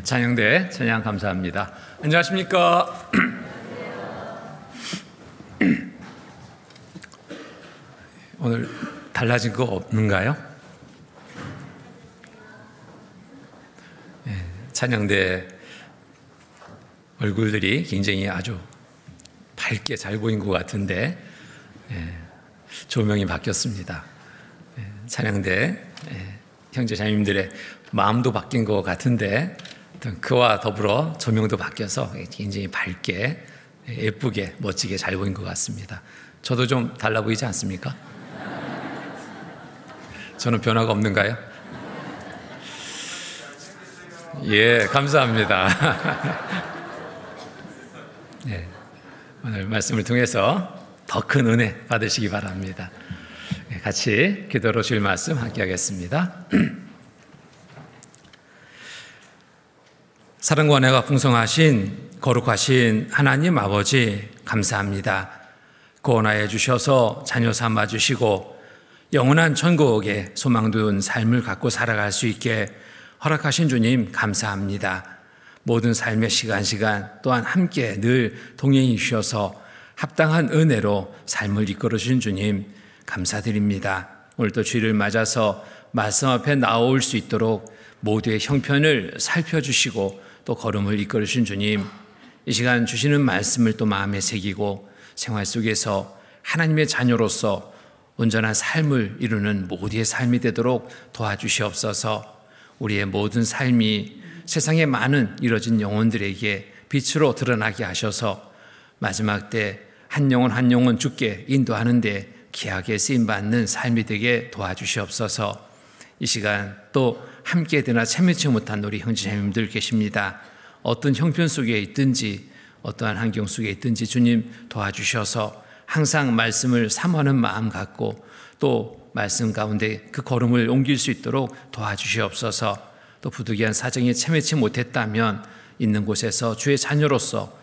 찬양대 찬양 감사합니다. 안녕하십니까? 오늘 달라진 거 없는가요? 찬양대 얼굴들이 굉장히 아주 밝게 잘 보인 것 같은데 조명이 바뀌었습니다. 찬양대 형제 자매님들의 마음도 바뀐 것 같은데 그와 더불어 조명도 바뀌어서 굉장히 밝게 예쁘게 멋지게 잘 보인 것 같습니다. 저도 좀 달라 보이지 않습니까? 저는 변화가 없는가요? 예, 감사합니다. 네, 오늘 말씀을 통해서 더 큰 은혜 받으시기 바랍니다. 같이 기도로 주일 말씀 함께 하겠습니다. 사랑과 은혜가 풍성하신 거룩하신 하나님 아버지 감사합니다. 구원하여 주셔서 자녀 삼아 주시고 영원한 천국에 소망 둔 삶을 갖고 살아갈 수 있게 허락하신 주님 감사합니다. 모든 삶의 시간 또한 함께 늘 동행해 주셔서 합당한 은혜로 삶을 이끌어 주신 주님 감사드립니다. 오늘도 주일을 맞아서 말씀 앞에 나올 수 있도록 모두의 형편을 살펴주시고 또 걸음을 이끌어 주신 주님, 이 시간 주시는 말씀을 또 마음에 새기고 생활 속에서 하나님의 자녀로서 온전한 삶을 이루는 모두의 삶이 되도록 도와주시옵소서. 우리의 모든 삶이 세상에 많은 이뤄진 영혼들에게 빛으로 드러나게 하셔서 마지막 때 한 영혼 한 영혼 주께 인도하는데 귀하게 쓰임받는 삶이 되게 도와주시옵소서. 이 시간 또 함께 되나 참여치 못한 우리 형제자매님들 계십니다. 어떤 형편 속에 있든지 어떠한 환경 속에 있든지 주님 도와주셔서 항상 말씀을 사모하는 마음 갖고 또 말씀 가운데 그 걸음을 옮길 수 있도록 도와주시옵소서. 또 부득이한 사정에 참여치 못했다면 있는 곳에서 주의 자녀로서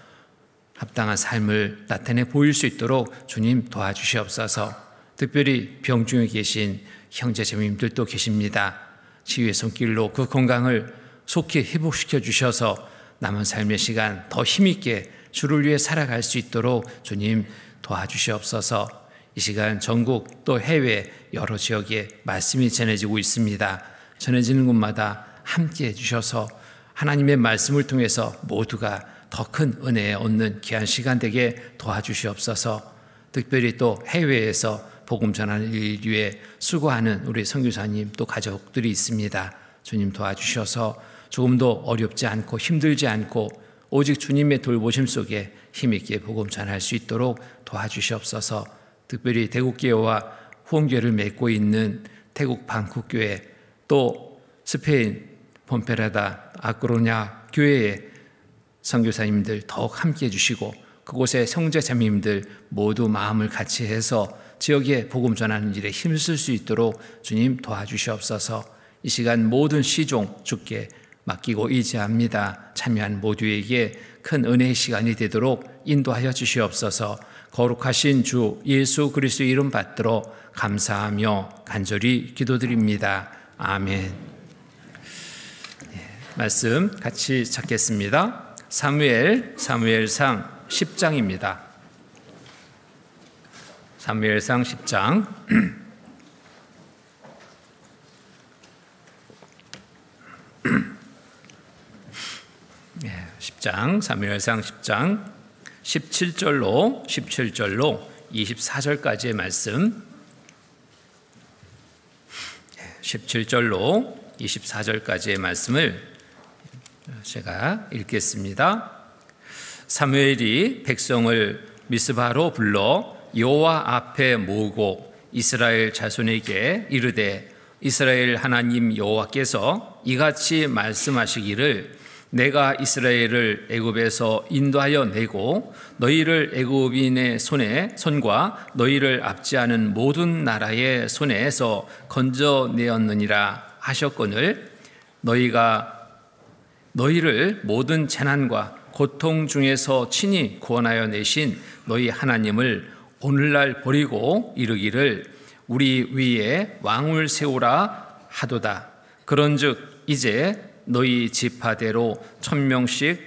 합당한 삶을 나타내 보일 수 있도록 주님 도와주시옵소서. 특별히 병 중에 계신 형제자매님들도 계십니다. 치유의 손길로 그 건강을 속히 회복시켜 주셔서 남은 삶의 시간 더 힘있게 주를 위해 살아갈 수 있도록 주님 도와주시옵소서. 이 시간 전국 또 해외 여러 지역에 말씀이 전해지고 있습니다. 전해지는 곳마다 함께 해주셔서 하나님의 말씀을 통해서 모두가 더 큰 은혜에 얻는 귀한 시간 되게 도와주시옵소서. 특별히 또 해외에서 복음 전하는 일 위에 수고하는 우리 선교사님 또 가족들이 있습니다. 주님 도와주셔서 조금도 어렵지 않고 힘들지 않고 오직 주님의 돌보심 속에 힘있게 복음 전할 수 있도록 도와주시옵소서. 특별히 태국교회와 후원교회를 맺고 있는 태국 방콕교회 또 스페인 폼페라다 아크로냐 교회의 선교사님들 더욱 함께 해주시고 그곳의 형제자매님들 모두 마음을 같이 해서 지역에 복음 전하는 일에 힘쓸 수 있도록 주님 도와주시옵소서. 이 시간 모든 시종 주께 맡기고 의지합니다. 참여한 모두에게 큰 은혜의 시간이 되도록 인도하여 주시옵소서. 거룩하신 주 예수 그리스도 이름 받들어 감사하며 간절히 기도드립니다. 아멘. 말씀 같이 찾겠습니다. 사무엘상 10장입니다. 사무엘상 10장 10장 사무엘상 10장 17절로 24절까지의 말씀 17절로 24절까지의 말씀을 제가 읽겠습니다. 사무엘이 백성을 미스바로 불러 여호와 앞에 모으고 이스라엘 자손에게 이르되 이스라엘 하나님 여호와께서 이같이 말씀하시기를 내가 이스라엘을 애굽에서 인도하여 내고 너희를 애굽인의 손과 너희를 압제하는 모든 나라의 손에서 건져내었느니라 하셨거늘 너희를 모든 재난과 고통 중에서 친히 구원하여 내신 너희 하나님을 오늘날 버리고 이르기를 우리 위에 왕을 세우라 하도다. 그런즉 이제 너희 지파대로 1000명씩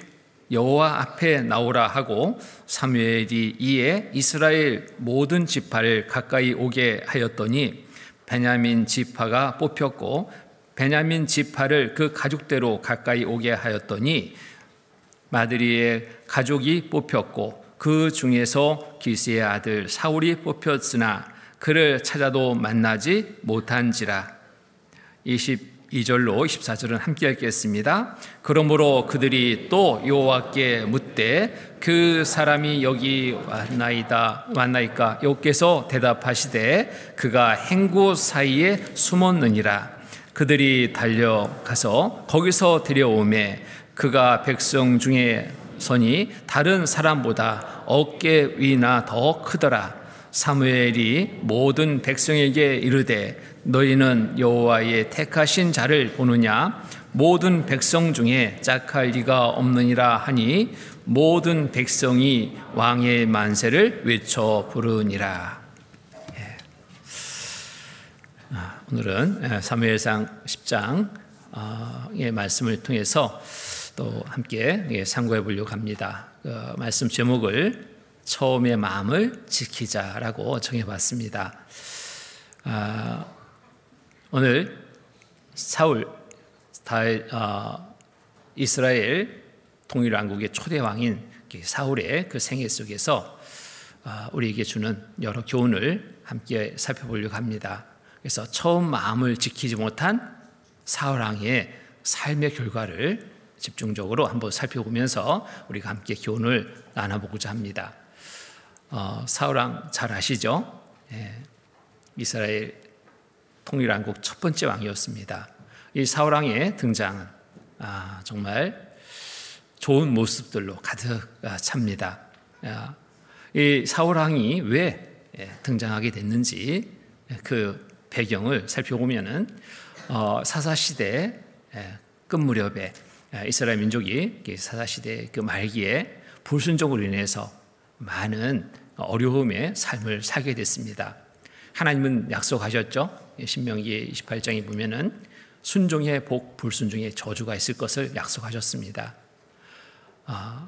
여호와 앞에 나오라 하고 사무엘이 이에 이스라엘 모든 지파를 가까이 오게 하였더니 베냐민 지파가 뽑혔고 베냐민 지파를 그 가족대로 가까이 오게 하였더니 마드리의 가족이 뽑혔고 그 중에서 기스의 아들 사울이 뽑혔으나 그를 찾아도 만나지 못한지라. 22절로 24절은 함께 읽겠습니다. 그러므로 그들이 또 여호와께 묻되 그 사람이 여기 왔나이까? 여호께서 대답하시되 그가 행구 사이에 숨었느니라. 그들이 달려가서 거기서 데려오매 그가 백성 중에 선이 다른 사람보다 어깨 위나 더 크더라. 사무엘이 모든 백성에게 이르되 너희는 여호와의 택하신 자를 보느냐? 모든 백성 중에 짝할 리가 없느니라 하니 모든 백성이 왕의 만세를 외쳐 부르니라. 오늘은 사무엘상 10장의 말씀을 통해서 또 함께 상고해 보려고 합니다. 말씀 제목을 처음의 마음을 지키자라고 정해봤습니다. 오늘 사울, 이스라엘 통일왕국의 초대 왕인 사울의 그 생애 속에서 우리에게 주는 여러 교훈을 함께 살펴보려고 합니다. 그래서 처음 마음을 지키지 못한 사울 왕의 삶의 결과를 집중적으로 한번 살펴보면서 우리가 함께 교훈을 나눠보고자 합니다. 사울 왕 잘 아시죠? 이스라엘 통일왕국 첫 번째 왕이었습니다. 이 사울 왕의 등장은 정말 좋은 모습들로 가득 찹니다. 이 사울 왕이 왜 등장하게 됐는지 그 배경을 살펴보면은 사사시대 끝 무렵에 이스라엘 민족이 사사시대 그 말기에 불순종으로 인해서 많은 어려움의 삶을 살게 됐습니다. 하나님은 약속하셨죠. 신명기 28장에 보면은 순종의 복, 불순종의 저주가 있을 것을 약속하셨습니다.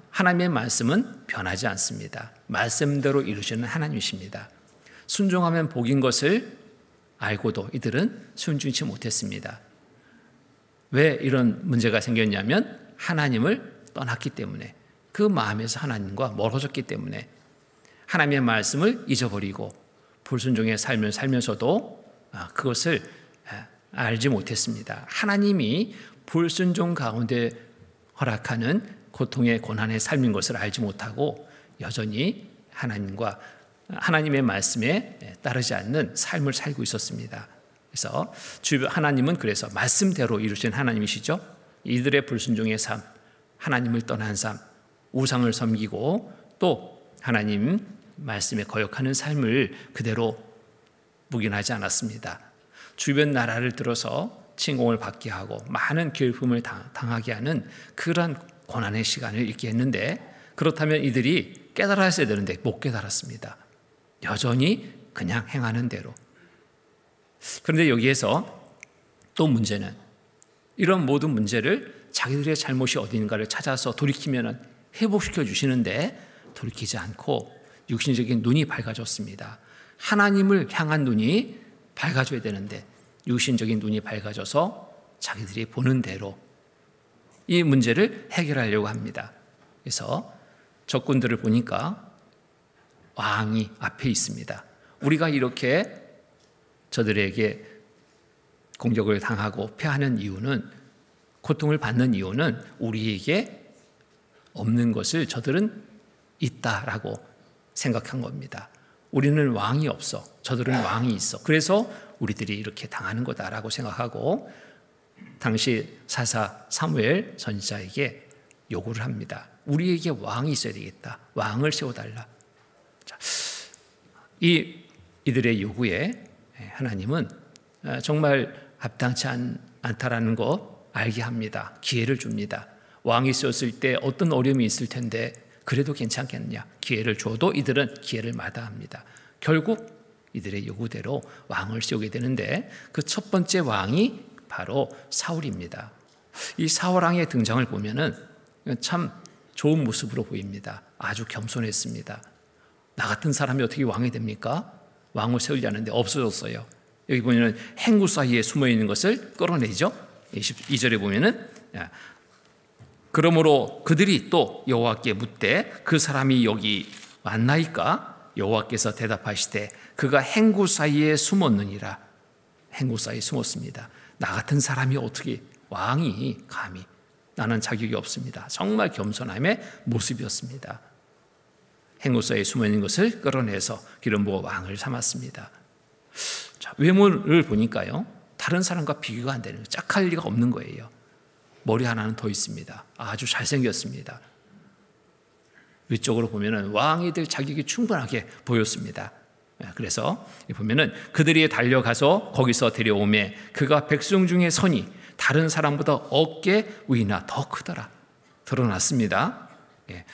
하나님의 말씀은 변하지 않습니다. 말씀대로 이루시는 하나님이십니다. 순종하면 복인 것을 알고도 이들은 순종치 못했습니다. 왜 이런 문제가 생겼냐면 하나님을 떠났기 때문에, 그 마음에서 하나님과 멀어졌기 때문에 하나님의 말씀을 잊어버리고 불순종의 삶을 살면서도 그것을 알지 못했습니다. 하나님이 불순종 가운데 허락하는 고통의 고난의 삶인 것을 알지 못하고 여전히 하나님의 말씀에 따르지 않는 삶을 살고 있었습니다. 그래서 하나님은 그래서 말씀대로 이루신 하나님이시죠. 이들의 불순종의 삶, 하나님을 떠난 삶, 우상을 섬기고 또 하나님 말씀에 거역하는 삶을 그대로 묵인하지 않았습니다. 주변 나라를 들어서 침공을 받게 하고 많은 괴롭힘을 당하게 하는 그런 고난의 시간을 있게 했는데, 그렇다면 이들이 깨달았어야 되는데 못 깨달았습니다. 여전히 그냥 행하는 대로. 그런데 여기에서 또 문제는 이런 모든 문제를 자기들의 잘못이 어딘가를 찾아서 돌이키면 회복시켜 주시는데 돌이키지 않고 육신적인 눈이 밝아졌습니다. 하나님을 향한 눈이 밝아져야 되는데 육신적인 눈이 밝아져서 자기들이 보는 대로 이 문제를 해결하려고 합니다. 그래서 적군들을 보니까 왕이 앞에 있습니다. 우리가 이렇게 저들에게 공격을 당하고 패하는 이유는, 고통을 받는 이유는 우리에게 없는 것을 저들은 있다라고 생각한 겁니다. 우리는 왕이 없어, 저들은 왕이 있어. 그래서 우리들이 이렇게 당하는 거다라고 생각하고 당시 사사 사무엘 선지자에게 요구를 합니다. 우리에게 왕이 있어야 되겠다. 왕을 세워달라. 자, 이들의 요구에 하나님은 정말 합당치 않다라는 거 알게 합니다. 기회를 줍니다. 왕이 있었을 때 어떤 어려움이 있을 텐데 그래도 괜찮겠느냐. 기회를 줘도 이들은 기회를 마다합니다. 결국 이들의 요구대로 왕을 세우게 되는데 그 첫 번째 왕이 바로 사울입니다. 이 사울 왕의 등장을 보면은 참 좋은 모습으로 보입니다. 아주 겸손했습니다. 나 같은 사람이 어떻게 왕이 됩니까? 왕을 세우려는데 없어졌어요. 여기 보면 행구 사이에 숨어 있는 것을 끌어내죠. 22절에 보면은 그러므로 그들이 또 여호와께 묻되 그 사람이 여기 왔나이까? 여호와께서 대답하시되 그가 행구 사이에 숨었느니라. 행구 사이에 숨었습니다. 나 같은 사람이 어떻게 왕이 감히, 나는 자격이 없습니다. 정말 겸손함의 모습이었습니다. 행구 사이에 숨어있는 것을 끌어내서 기름 부어 왕을 삼았습니다. 자, 외모를 보니까요, 다른 사람과 비교가 안 되는 거예요. 짝할 리가 없는 거예요. 머리 하나는 더 있습니다. 아주 잘생겼습니다. 위쪽으로 보면은 왕이 될 자격이 충분하게 보였습니다. 그래서 보면은 그들이 달려가서 거기서 데려오매 그가 백성 중에 선이 다른 사람보다 어깨 위나 더 크더라. 드러났습니다.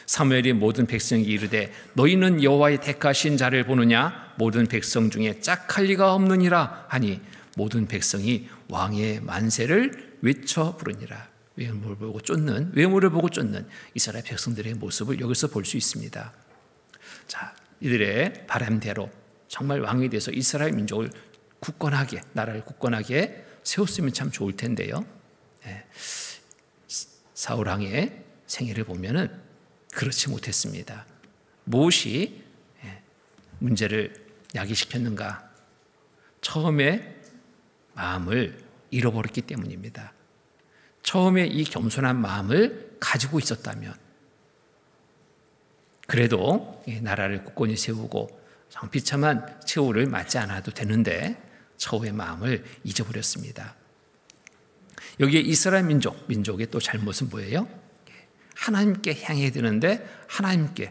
사무엘이 모든 백성에게 이르되 너희는 여호와의 택하신 자를 보느냐? 모든 백성 중에 짝할 리가 없느니라 하니 모든 백성이 왕의 만세를 외쳐 부르니라. 외모를 보고 쫓는 이스라엘 백성들의 모습을 여기서 볼 수 있습니다. 자, 이들의 바람대로 정말 왕이 돼서 이스라엘 민족을 굳건하게, 나라를 굳건하게 세웠으면 참 좋을 텐데요. 사울 왕의 생애를 보면은 그렇지 못했습니다. 무엇이 문제를 야기시켰는가? 처음에 마음을 잃어버렸기 때문입니다. 처음에 이 겸손한 마음을 가지고 있었다면 그래도 나라를 굳건히 세우고 비참한 최후를 맞지 않아도 되는데 처우의 마음을 잊어버렸습니다. 여기에 이스라엘 민족의 또 잘못은 뭐예요? 하나님께 향해야 되는데 하나님께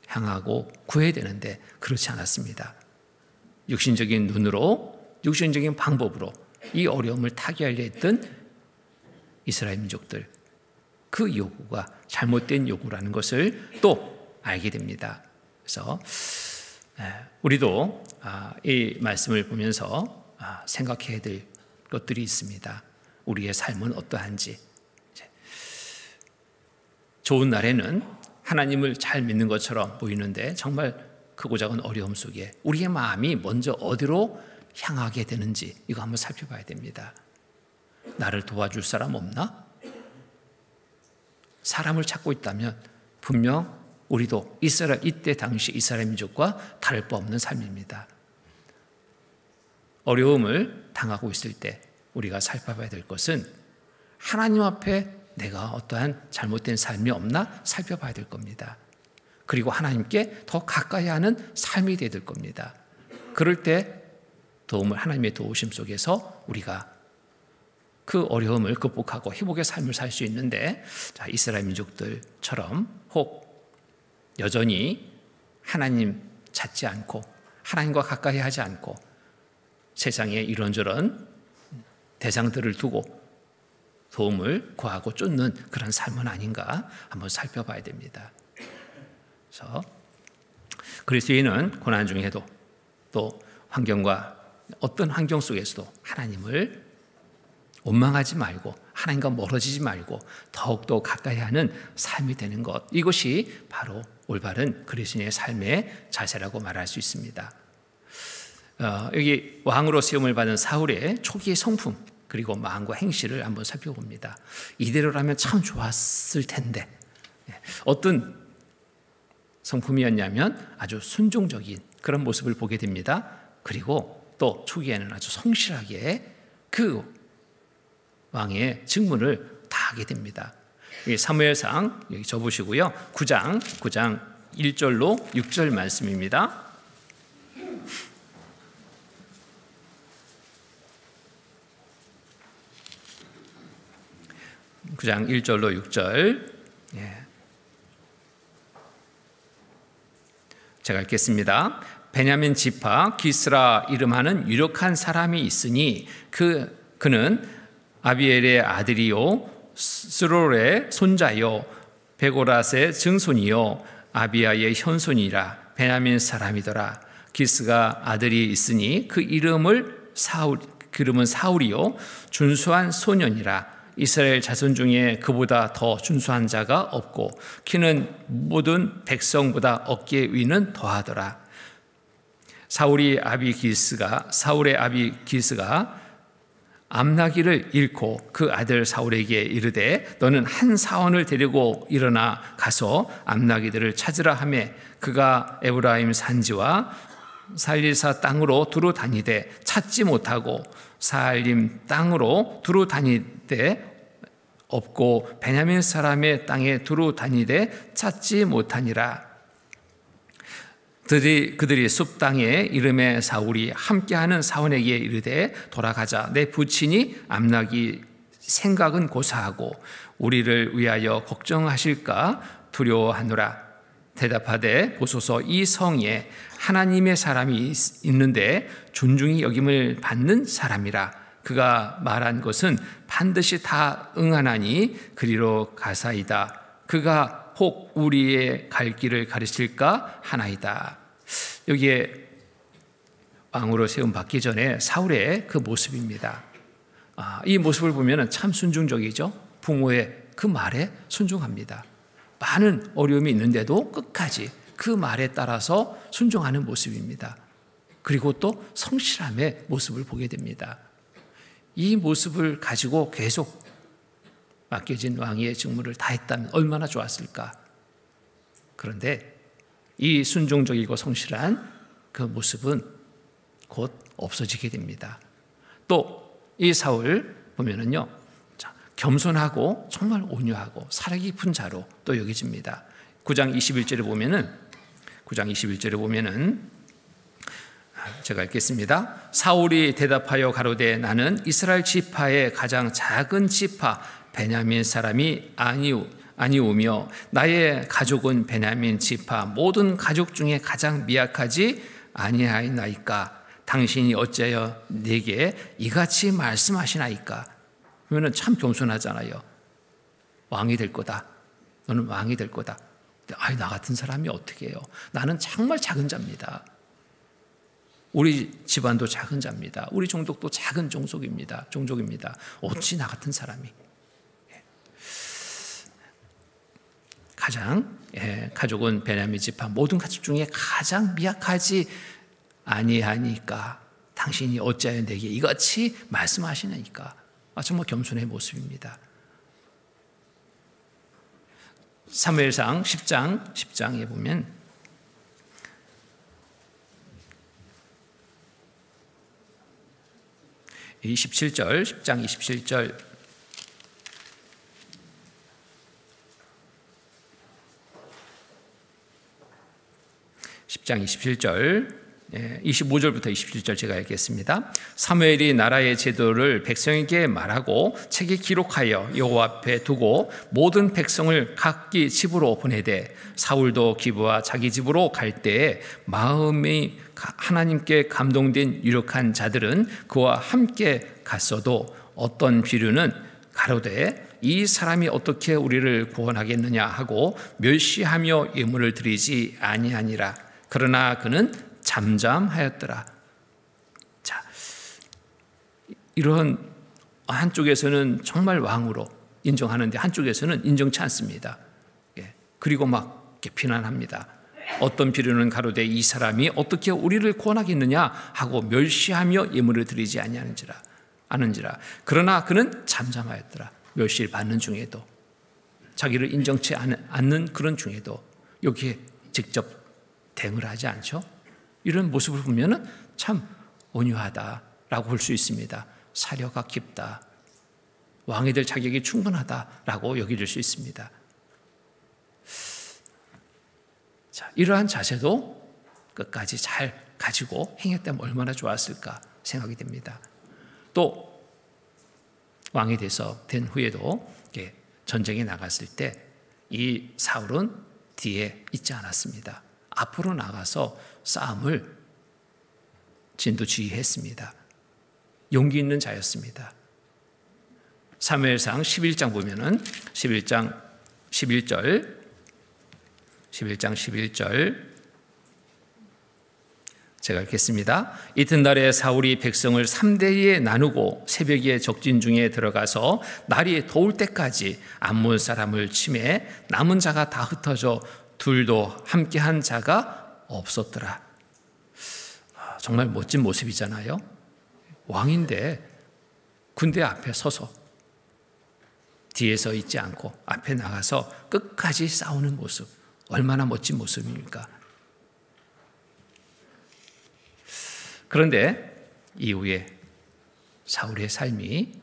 향하고 구해야 되는데 그렇지 않았습니다. 육신적인 눈으로, 육신적인 방법으로 이 어려움을 타개하려 했던 이스라엘 민족들, 그 요구가 잘못된 요구라는 것을 또 알게 됩니다. 그래서 우리도 이 말씀을 보면서 생각해야 될 것들이 있습니다. 우리의 삶은 어떠한지. 좋은 날에는 하나님을 잘 믿는 것처럼 보이는데 정말 크고 작은 어려움 속에 우리의 마음이 먼저 어디로 향하게 되는지 이거 한번 살펴봐야 됩니다. 나를 도와줄 사람 없나? 사람을 찾고 있다면 분명 우리도 이때 당시 이스라엘 민족과 다를 바 없는 삶입니다. 어려움을 당하고 있을 때 우리가 살펴봐야 될 것은 하나님 앞에 내가 어떠한 잘못된 삶이 없나 살펴봐야 될 겁니다. 그리고 하나님께 더 가까이 하는 삶이 되야 될 겁니다. 그럴 때 하나님의 도우심 속에서 우리가 그 어려움을 극복하고 회복의 삶을 살 수 있는데, 이스라엘 민족들처럼 혹 여전히 하나님 찾지 않고 하나님과 가까이 하지 않고 세상에 이런저런 대상들을 두고 도움을 구하고 쫓는 그런 삶은 아닌가 한번 살펴봐야 됩니다. 그래서 그리스도인은 고난 중에도 또 어떤 환경 속에서도 하나님을 원망하지 말고 하나님과 멀어지지 말고 더욱더 가까이 하는 삶이 되는 것, 이것이 바로 올바른 그리스도인의 삶의 자세라고 말할 수 있습니다. 여기 왕으로 세움을 받은 사울의 초기의 성품 그리고 마음과 행실을 한번 살펴봅니다. 이대로라면 참 좋았을 텐데 어떤 성품이었냐면 아주 순종적인 그런 모습을 보게 됩니다. 그리고 또 초기에는 아주 성실하게 그 왕의 직무를 다하게 됩니다. 사무엘상 여기 접으시고요. 9장 1절로 6절 말씀입니다. 9장 1절로 6절. 제가 읽겠습니다. 베냐민 지파 기스라 이름하는 유력한 사람이 있으니 그는 아비엘의 아들이요 스롤의 손자요 베고랏의 증손이요 아비야의 현손이라 베냐민 사람이더라. 기스가 아들이 있으니 그 이름은 사울이요 준수한 소년이라. 이스라엘 자손 중에 그보다 더 준수한 자가 없고 키는 모든 백성보다 어깨 위는 더하더라. 사울의 아비 기스가 암나기를 잃고 그 아들 사울에게 이르되 너는 한 사원을 데리고 일어나 가서 암나기들을 찾으라 하매 그가 에브라임 산지와 살리사 땅으로 두루 다니되 찾지 못하고 사알림 땅으로 두루 다니되 없고 베냐민 사람의 땅에 두루 다니되 찾지 못하니라. 그들이 숲 땅에 이름에 사울이 함께하는 사원에게 이르되 돌아가자. 내 부친이 암나기 생각은 고사하고 우리를 위하여 걱정하실까 두려워하노라. 대답하되 보소서 이 성에 하나님의 사람이 있는데 존중이 여김을 받는 사람이라. 그가 말한 것은 반드시 다 응하나니 그리로 가사이다. 그가 혹 우리의 갈 길을 가르칠까 하나이다. 여기에 왕으로 세움 받기 전에 사울의 그 모습입니다. 이 모습을 보면 참 순종적이죠. 부모의 그 말에 순종합니다. 많은 어려움이 있는데도 끝까지 그 말에 따라서 순종하는 모습입니다. 그리고 또 성실함의 모습을 보게 됩니다. 이 모습을 가지고 계속 맡겨진 왕위의 직무를 다했다면 얼마나 좋았을까. 그런데 이 순종적이고 성실한 그 모습은 곧 없어지게 됩니다. 또 이 사울 보면은요, 겸손하고 정말 온유하고 사려 깊은 자로 또 여겨집니다. 9장 21절에 보면은 제가 읽겠습니다. 사울이 대답하여 가로되 나는 이스라엘 지파의 가장 작은 지파 베냐민 사람이 아니오며 나의 가족은 베냐민 지파 모든 가족 중에 가장 미약하지 아니하이나이까. 당신이 어찌하여 내게 이같이 말씀하시나이까. 그러면 참 겸손하잖아요. 왕이 될 거다. 너는 왕이 될 거다. 나 같은 사람이 어떻게 해요? 나는 정말 작은 자입니다. 우리 집안도 작은 자입니다. 우리 종족도 작은 종족입니다. 어찌 나 같은 사람이. 가족은 베냐민 지파 모든 가족 중에 가장 미약하지 아니하니까 당신이 어찌하여 내게 이같이 말씀하시나이까. 정말 겸손의 모습입니다. 사무엘상 10장에 보면 이 17절, 10장 27절 10장 27절 25절부터 27절 제가 읽겠습니다. 사무엘이 나라의 제도를 백성에게 말하고 책에 기록하여 여호와 앞에 두고 모든 백성을 각기 집으로 보내되 사울도 기브와 자기 집으로 갈 때에 마음이 하나님께 감동된 유력한 자들은 그와 함께 갔어도 어떤 비류는 가로되 이 사람이 어떻게 우리를 구원하겠느냐 하고 멸시하며 예물을 드리지 아니하니라. 그러나 그는 잠잠하였더라. 자, 이런 한쪽에서는 정말 왕으로 인정하는데 한쪽에서는 인정치 않습니다. 그리고 막 비난합니다. 어떤 비류는 가로되 이 사람이 어떻게 우리를 구원하겠느냐 하고 멸시하며 예물을 드리지 아니하는지라. 그러나 그는 잠잠하였더라. 멸시를 받는 중에도 자기를 인정치 않는 그런 중에도 여기에 직접 대응을 하지 않죠. 이런 모습을 보면 참 온유하다라고 볼 수 있습니다. 사려가 깊다. 왕이 될 자격이 충분하다라고 여길 수 있습니다. 자, 이러한 자세도 끝까지 잘 가지고 행했다면 얼마나 좋았을까 생각이 됩니다. 또 왕이 된 후에도 전쟁에 나갔을 때 이 사울은 뒤에 있지 않았습니다. 앞으로 나가서 싸움을 진두지휘했습니다. 용기 있는 자였습니다. 사무엘상 11장 보면은 11장 11절 제가 읽겠습니다. 이튿날에 사울이 백성을 3대에 나누고 새벽에 적진 중에 들어가서 날이 더울 때까지 암몬 사람을 치매 남은 자가 다 흩어져 둘도 함께한 자가 없었더라. 정말 멋진 모습이잖아요. 왕인데 군대 앞에 서서 뒤에서 있지 않고 앞에 나가서 끝까지 싸우는 모습, 얼마나 멋진 모습입니까? 그런데 이후에 사울의 삶이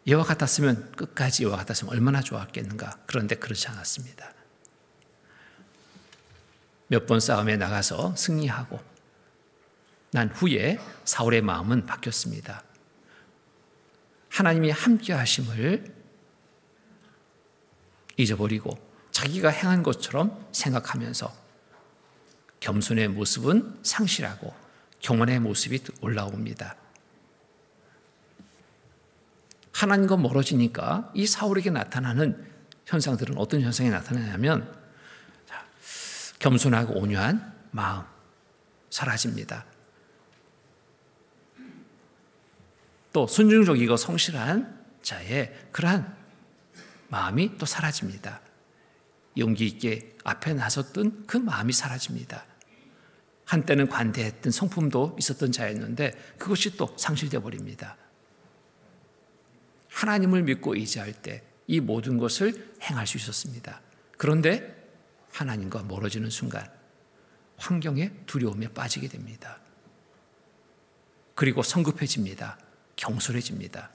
이와 같았으면, 끝까지 이와 같았으면 얼마나 좋았겠는가. 그런데 그렇지 않았습니다. 몇 번 싸움에 나가서 승리하고 난 후에 사울의 마음은 바뀌었습니다. 하나님이 함께 하심을 잊어버리고 자기가 행한 것처럼 생각하면서 겸손의 모습은 상실하고 경원의 모습이 올라옵니다. 하나님과 멀어지니까 이 사울에게 나타나는 현상들은 어떤 현상이 나타나냐면 겸손하고 온유한 마음 사라집니다. 또 순종적이고 성실한 자의 그러한 마음이 또 사라집니다. 용기 있게 앞에 나섰던 그 마음이 사라집니다. 한때는 관대했던 성품도 있었던 자였는데 그것이 또 상실되어 버립니다. 하나님을 믿고 의지할 때 이 모든 것을 행할 수 있었습니다. 그런데 하나님과 멀어지는 순간 환경의 두려움에 빠지게 됩니다. 그리고 성급해집니다. 경솔해집니다.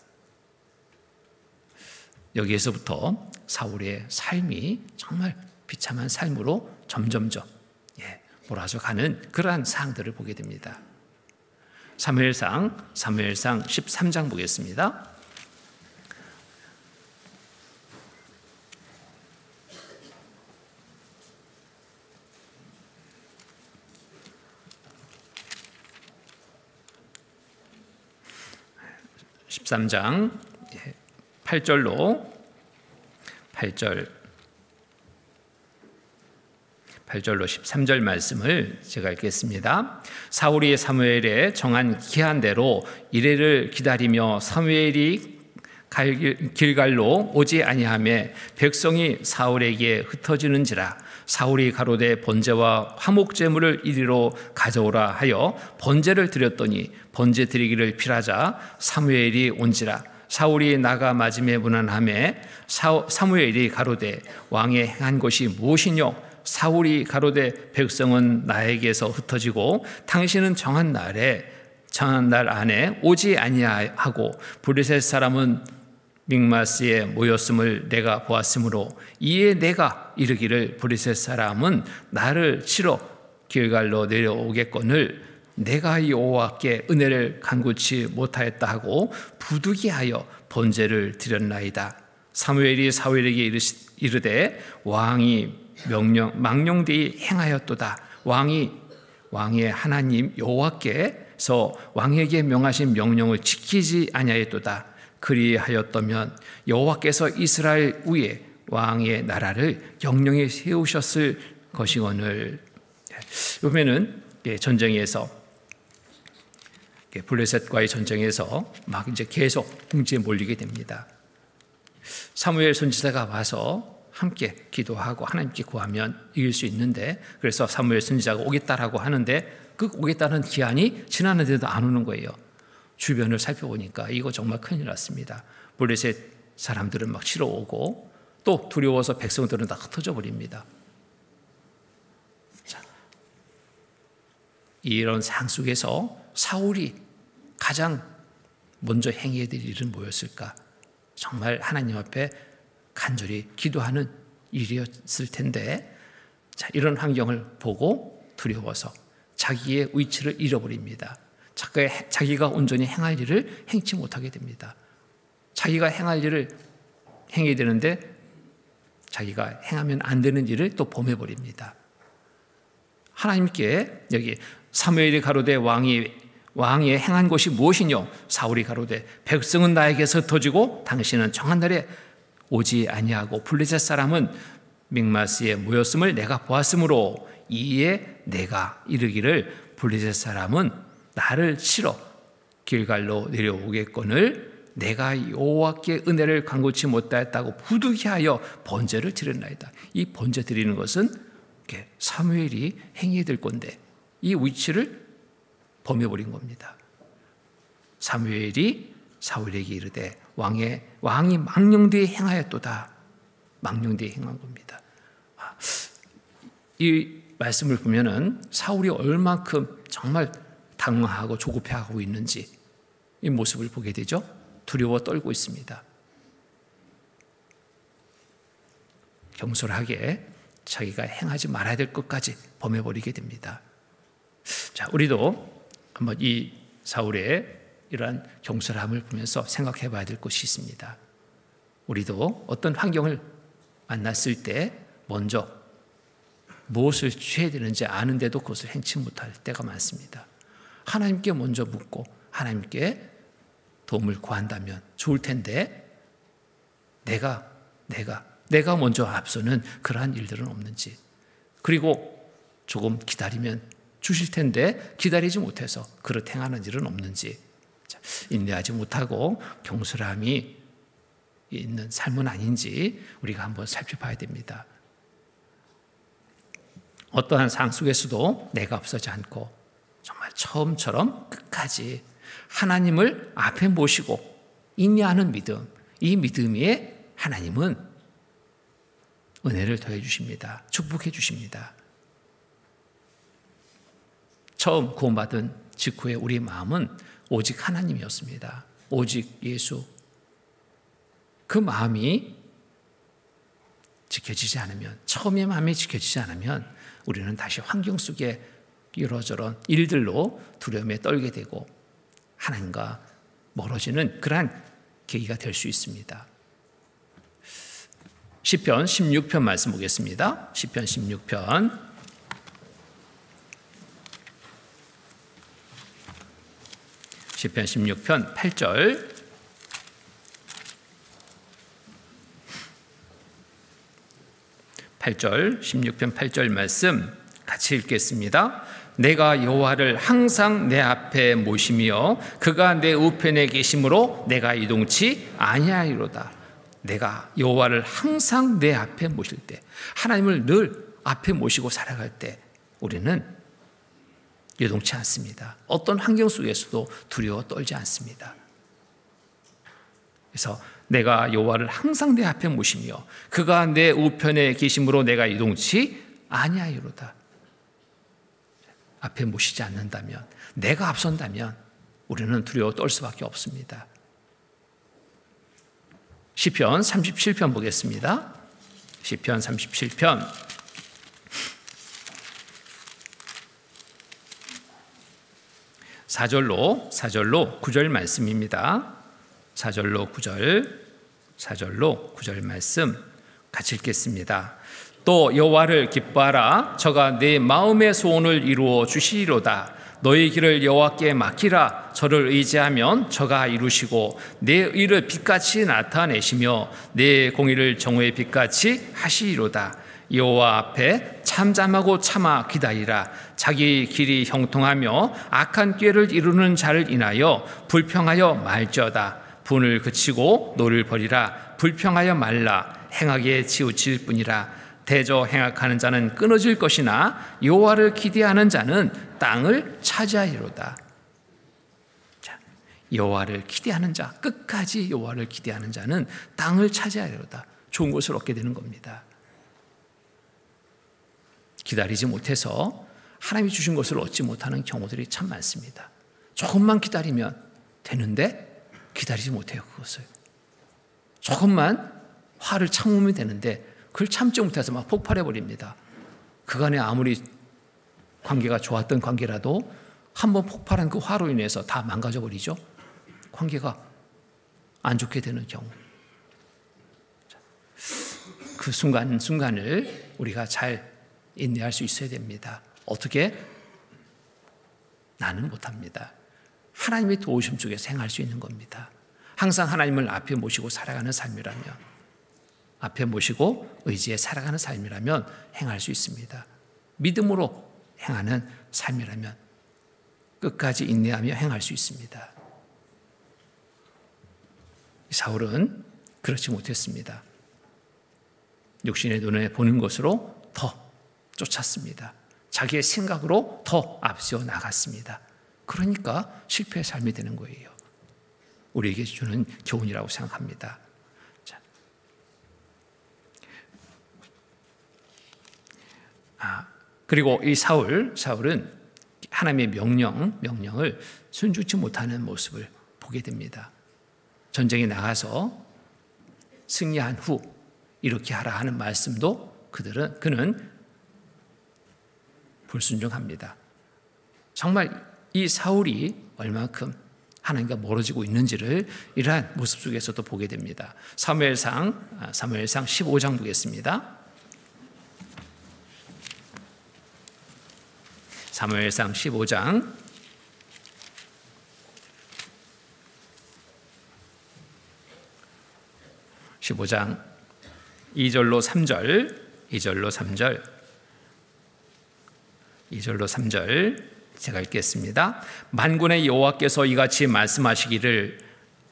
여기에서부터 사울의 삶이 정말 비참한 삶으로 점점점 몰아져 가는 그러한 사항들을 보게 됩니다. 사무엘상 13장 보겠습니다. (13장) 8절로 13절 말씀을 제가 읽겠습니다. 사울이 사무엘의 정한 기한대로 이레를 기다리며 사무엘이 길갈로 오지 아니하매 백성이 사울에게 흩어지는지라. 사울이 가로되 번제와 화목제물을 이리로 가져오라 하여 번제를 드렸더니 번제 드리기를 필하자 사무엘이 온지라. 사울이 나가 맞음에 무난하매 사무엘이 가로되 왕의 행한 것이 무엇이뇨? 사울이 가로되 백성은 나에게서 흩어지고 당신은 정한 날 안에 오지 아니하고 블레셋 사람은 mikmas에 모였음을 내가 보았으므로 이에 내가 이르기를 블레셋 사람은 나를 치러 길갈로 내려오겠거늘 내가 여호와께 은혜를 간구치 못하였다 하고 부득이하여 번제를 드렸나이다. 사무엘이 사울에게 이르되 왕이 망령되이 행하였도다. 왕의 하나님 여호와께서 왕에게 명하신 명령을 지키지 아니하였도다. 그리하였다면 여호와께서 이스라엘 위에 왕의 나라를 영영히 세우셨을 것이거늘. 보면은 전쟁에서 블레셋과의 전쟁에서 막 이제 계속 궁지에 몰리게 됩니다. 사무엘 선지자가 와서 함께 기도하고 하나님께 구하면 이길 수 있는데, 그래서 사무엘 선지자가 오겠다라고 하는데 그 오겠다는 기한이 지났는데도 안 오는 거예요. 주변을 살펴보니까 이거 정말 큰일 났습니다. 블레셋 사람들은 막 치러 오고 또 두려워서 백성들은 다 흩어져 버립니다. 자, 이런 상황 속에서 사울이 가장 먼저 행해야 될 일은 뭐였을까? 정말 하나님 앞에 간절히 기도하는 일이었을 텐데, 자, 이런 환경을 보고 두려워서 자기의 위치를 잃어버립니다. 자기가 온전히 행할 일을 행치 못하게 됩니다. 자기가 행할 일을 행해야 되는데 자기가 행하면 안 되는 일을 또 범해버립니다. 하나님께 여기 사무엘이 가로되 왕이 행한 것이 무엇이뇨? 사울이 가로되 백성은 나에게서 흩어지고 당신은 정한 날에 오지 아니하고 블레셋 사람은 mikmas에 모였음을 내가 보았으므로 이에 내가 이르기를 블레셋 사람은 나를 치러 길갈로 내려오겠거늘 내가 여호와께 은혜를 간구치 못하였다고 부득이하여 번제를 드렸나이다. 이 번제 드리는 것은 사무엘이 행해야 될 건데 이 위치를 범해버린 겁니다. 사무엘이 사울에게 이르되 왕이 망령되이 행하였도다. 망령되이 행한 겁니다. 이 말씀을 보면은 사울이 얼만큼 정말 당황하고 조급해하고 있는지 이 모습을 보게 되죠. 두려워 떨고 있습니다. 경솔하게 자기가 행하지 말아야 될 것까지 범해버리게 됩니다. 자, 우리도 한번 이 사울의 이러한 경솔함을 보면서 생각해 봐야 될 것이 있습니다. 우리도 어떤 환경을 만났을 때 먼저 무엇을 취해야 되는지 아는데도 그것을 행치 못할 때가 많습니다. 하나님께 먼저 묻고 하나님께 도움을 구한다면 좋을 텐데 내가 먼저 앞서는 그러한 일들은 없는지, 그리고 조금 기다리면 주실 텐데 기다리지 못해서 그렇게 행하는 일은 없는지, 인내하지 못하고 경솔함이 있는 삶은 아닌지 우리가 한번 살펴봐야 됩니다. 어떠한 상황 속에서도 내가 앞서지 않고 정말 처음처럼 끝까지 하나님을 앞에 모시고 인내하는 믿음, 이 믿음에 하나님은 은혜를 더해 주십니다. 축복해 주십니다. 처음 구원받은 직후에 우리의 마음은 오직 하나님이었습니다. 오직 예수. 그 마음이 지켜지지 않으면, 처음의 마음이 지켜지지 않으면 우리는 다시 환경 속에 이러저런 일들로 두려움에 떨게 되고 하나님과 멀어지는 그러한 계기가 될 수 있습니다. 시편 16편 말씀 보겠습니다. 시편 16편 8절 16편 8절 말씀 같이 읽겠습니다. 내가 여호와를 항상 내 앞에 모시며 그가 내 우편에 계심으로 내가 이동치 아니하리로다. 내가 여호와를 항상 내 앞에 모실 때, 하나님을 늘 앞에 모시고 살아갈 때 우리는 요동치 않습니다. 어떤 환경 속에서도 두려워 떨지 않습니다. 그래서 내가 여호와를 항상 내 앞에 모시며 그가 내 우편에 계심으로 내가 이동치 아니하리로다. 앞에 모시지 않는다면, 내가 앞선다면 우리는 두려워 떨 수밖에 없습니다. 시편 37편 보겠습니다. 시편 37편 4절로 9절 말씀입니다. 4절로 9절 말씀 같이 읽겠습니다. 또 여호와를 기뻐하라. 저가 내 마음의 소원을 이루어 주시리로다. 너희 길을 여호와께 맡기라. 저를 의지하면 저가 이루시고 내 의를 빛같이 나타내시며 내 공의를 정오의 빛같이 하시리로다. 여호와 앞에 참잠하고 참아 기다리라. 자기 길이 형통하며 악한 꾀를 이루는 자를 인하여 불평하여 말지어다. 분을 그치고 노를 버리라. 불평하여 말라. 행하게 치우칠 뿐이라. 대저 행악하는 자는 끊어질 것이나 여호와를 기대하는 자는 땅을 차지하리로다. 자, 여호와를 기대하는 자, 끝까지 여호와를 기대하는 자는 땅을 차지하리로다. 좋은 것을 얻게 되는 겁니다. 기다리지 못해서 하나님이 주신 것을 얻지 못하는 경우들이 참 많습니다. 조금만 기다리면 되는데 기다리지 못해요. 그것을 조금만 화를 참으면 되는데 그걸 참지 못해서 막 폭발해버립니다. 그간에 아무리 관계가 좋았던 관계라도 한번 폭발한 그 화로 인해서 다 망가져버리죠. 관계가 안 좋게 되는 경우, 그 순간순간을 우리가 잘 인내할 수 있어야 됩니다. 어떻게? 나는 못합니다. 하나님의 도우심 속에서 행할 수 있는 겁니다. 항상 하나님을 앞에 모시고 살아가는 삶이라면, 앞에 모시고 의지에 살아가는 삶이라면 행할 수 있습니다. 믿음으로 행하는 삶이라면 끝까지 인내하며 행할 수 있습니다. 사울은 그렇지 못했습니다. 육신의 눈에 보는 것으로 더 쫓았습니다. 자기의 생각으로 더 앞서 나갔습니다. 그러니까 실패의 삶이 되는 거예요. 우리에게 주는 교훈이라고 생각합니다. 자. 그리고 이 사울은 하나님의 명령을 순종치 못하는 모습을 보게 됩니다. 전쟁에 나가서 승리한 후 이렇게 하라 하는 말씀도 그는 불순종합니다. 정말 이 사울이 얼마큼 하나님과 멀어지고 있는지를 이러한 모습 속에서도 보게 됩니다. 사무엘상 15장 보겠습니다. 사무엘상 15장 2절로 3절 제가 읽겠습니다. 만군의 여호와께서 이같이 말씀하시기를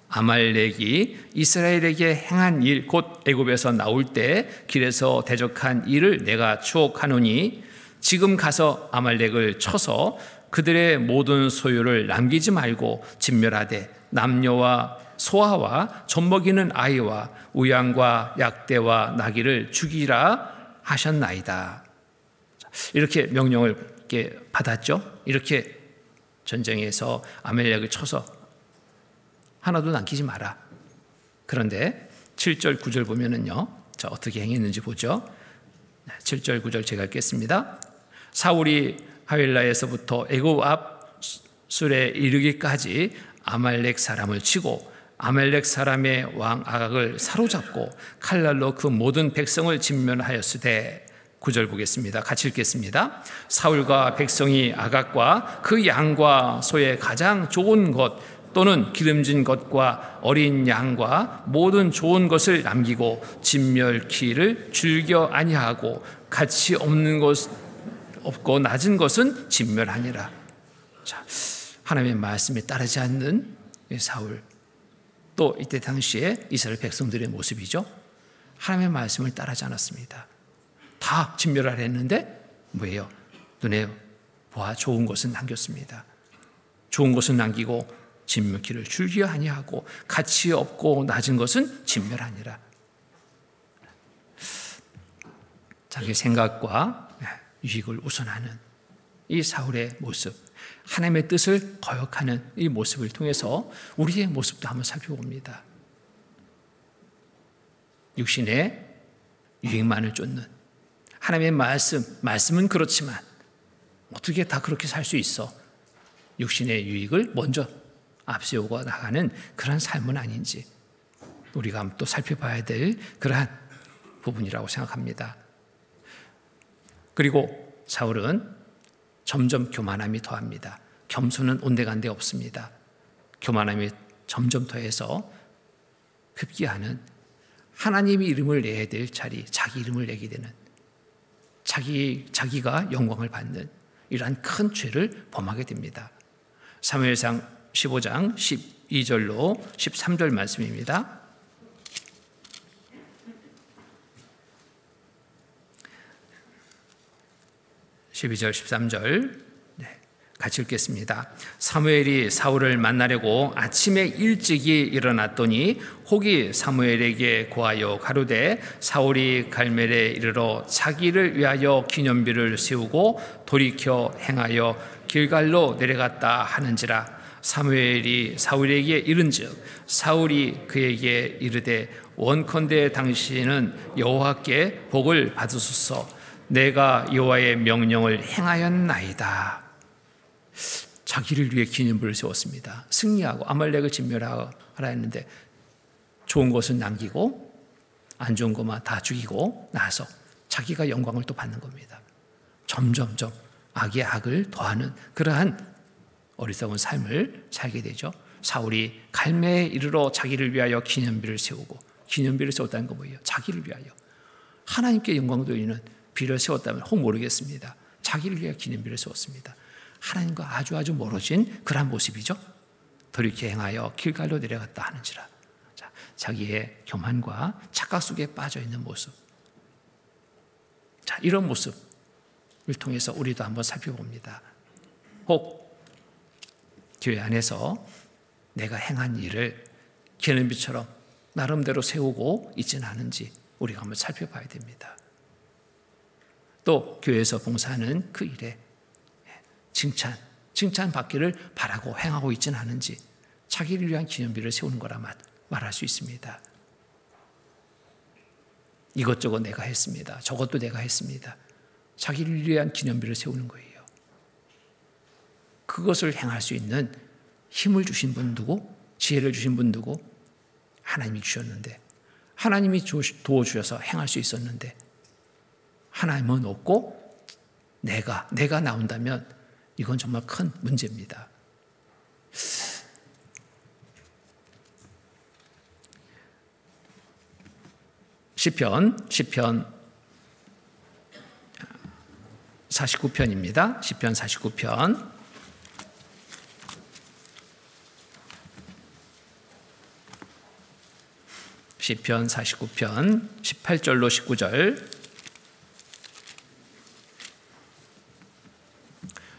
아말렉이 이스라엘에게 행한 일 곧 애굽에서 나올 때 길에서 대적한 일을 내가 추억하노니 지금 가서 아말렉을 쳐서 그들의 모든 소유를 남기지 말고 진멸하되 남녀와 소아와 젖먹이는 아이와 우양과 약대와 나귀를 죽이라 하셨나이다. 이렇게 명령을 받았죠. 이렇게 전쟁에서 아말렉을 쳐서 하나도 남기지 마라. 그런데 7절 9절 보면은요, 자, 어떻게 행했는지 보죠. 7절 9절 제가 읽겠습니다. 사울이 하윌라에서부터 애굽 앞 술에 이르기까지 아말렉 사람을 치고 아말렉 사람의 왕 아각을 사로잡고 칼날로 그 모든 백성을 진멸하였으되 9절 보겠습니다. 같이 읽겠습니다. 사울과 백성이 아각과 그 양과 소의 가장 좋은 것 또는 기름진 것과 어린 양과 모든 좋은 것을 남기고 진멸키를 즐겨 아니하고 가치 없는 것 없고 낮은 것은 진멸하니라. 자, 하나님의 말씀에 따르지 않는 사울, 또 이때 당시에 이스라엘 백성들의 모습이죠. 하나님의 말씀을 따르지 않았습니다. 다 진멸하려 했는데 뭐예요? 눈에 보아 좋은 것은 남겼습니다. 좋은 것은 남기고 진멸키를 즐겨 아니하고 가치 없고 낮은 것은 진멸하니라. 자기 생각과 유익을 우선하는 이 사울의 모습, 하나님의 뜻을 거역하는 이 모습을 통해서 우리의 모습도 한번 살펴봅니다. 육신의 유익만을 쫓는 하나님의 말씀은 그렇지만 어떻게 다 그렇게 살 수 있어? 육신의 유익을 먼저 앞세우고 나가는 그런 삶은 아닌지 우리가 또 살펴봐야 될 그러한 부분이라고 생각합니다. 그리고 사울은 점점 교만함이 더합니다. 겸손은 온데간데 없습니다. 교만함이 점점 더해서 급기야는 하나님의 이름을 내야 될 자리, 자기 이름을 내게 되는, 자기가 영광을 받는 이러한 큰 죄를 범하게 됩니다. 사무엘상 15장 12절로 13절 말씀입니다. 12절 13절 같이 읽겠습니다. 사무엘이 사울을 만나려고 아침에 일찍이 일어났더니 혹이 사무엘에게 고하여 가로되 사울이 갈멜에 이르러 자기를 위하여 기념비를 세우고 돌이켜 행하여 길갈로 내려갔다 하는지라. 사무엘이 사울에게 이른즉 사울이 그에게 이르되 원컨대 당신은 여호와께 복을 받으소서. 내가 여호와의 명령을 행하였나이다. 자기를 위해 기념비를 세웠습니다. 승리하고 아말렉을 진멸하라 했는데 좋은 것은 남기고 안 좋은 것만 다 죽이고 나서 자기가 영광을 또 받는 겁니다. 점점점 악의 악을 더하는 그러한 어리석은 삶을 살게 되죠. 사울이 갈멜에 이르러 자기를 위하여 기념비를 세우고, 기념비를 세웠다는 건 뭐예요? 자기를 위하여 하나님께 영광 돌리는 비를 세웠다면 혹 모르겠습니다. 자기를 위하여 기념비를 세웠습니다. 하나님과 아주 멀어진 그런 모습이죠. 돌이켜 행하여 길갈로 내려갔다 하는지라. 자, 자기의 교만과 착각 속에 빠져 있는 모습. 자, 이런 모습을 통해서 우리도 한번 살펴봅니다. 혹 교회 안에서 내가 행한 일을 기념비처럼 나름대로 세우고 있지는 않은지 우리가 한번 살펴봐야 됩니다. 또 교회에서 봉사하는 그 일에 칭찬받기를 바라고 행하고 있지는 않은지 자기를 위한 기념비를 세우는 거라 말할 수 있습니다. 이것저것 내가 했습니다. 저것도 내가 했습니다. 자기를 위한 기념비를 세우는 거예요. 그것을 행할 수 있는 힘을 주신 분 누구? 지혜를 주신 분 누구? 하나님이 주셨는데, 하나님이 도와주셔서 행할 수 있었는데, 하나님은 없고 내가 나온다면 이건 정말 큰 문제입니다. 시편 49편입니다. 시편 49편. 시편 49편 18절로 19절.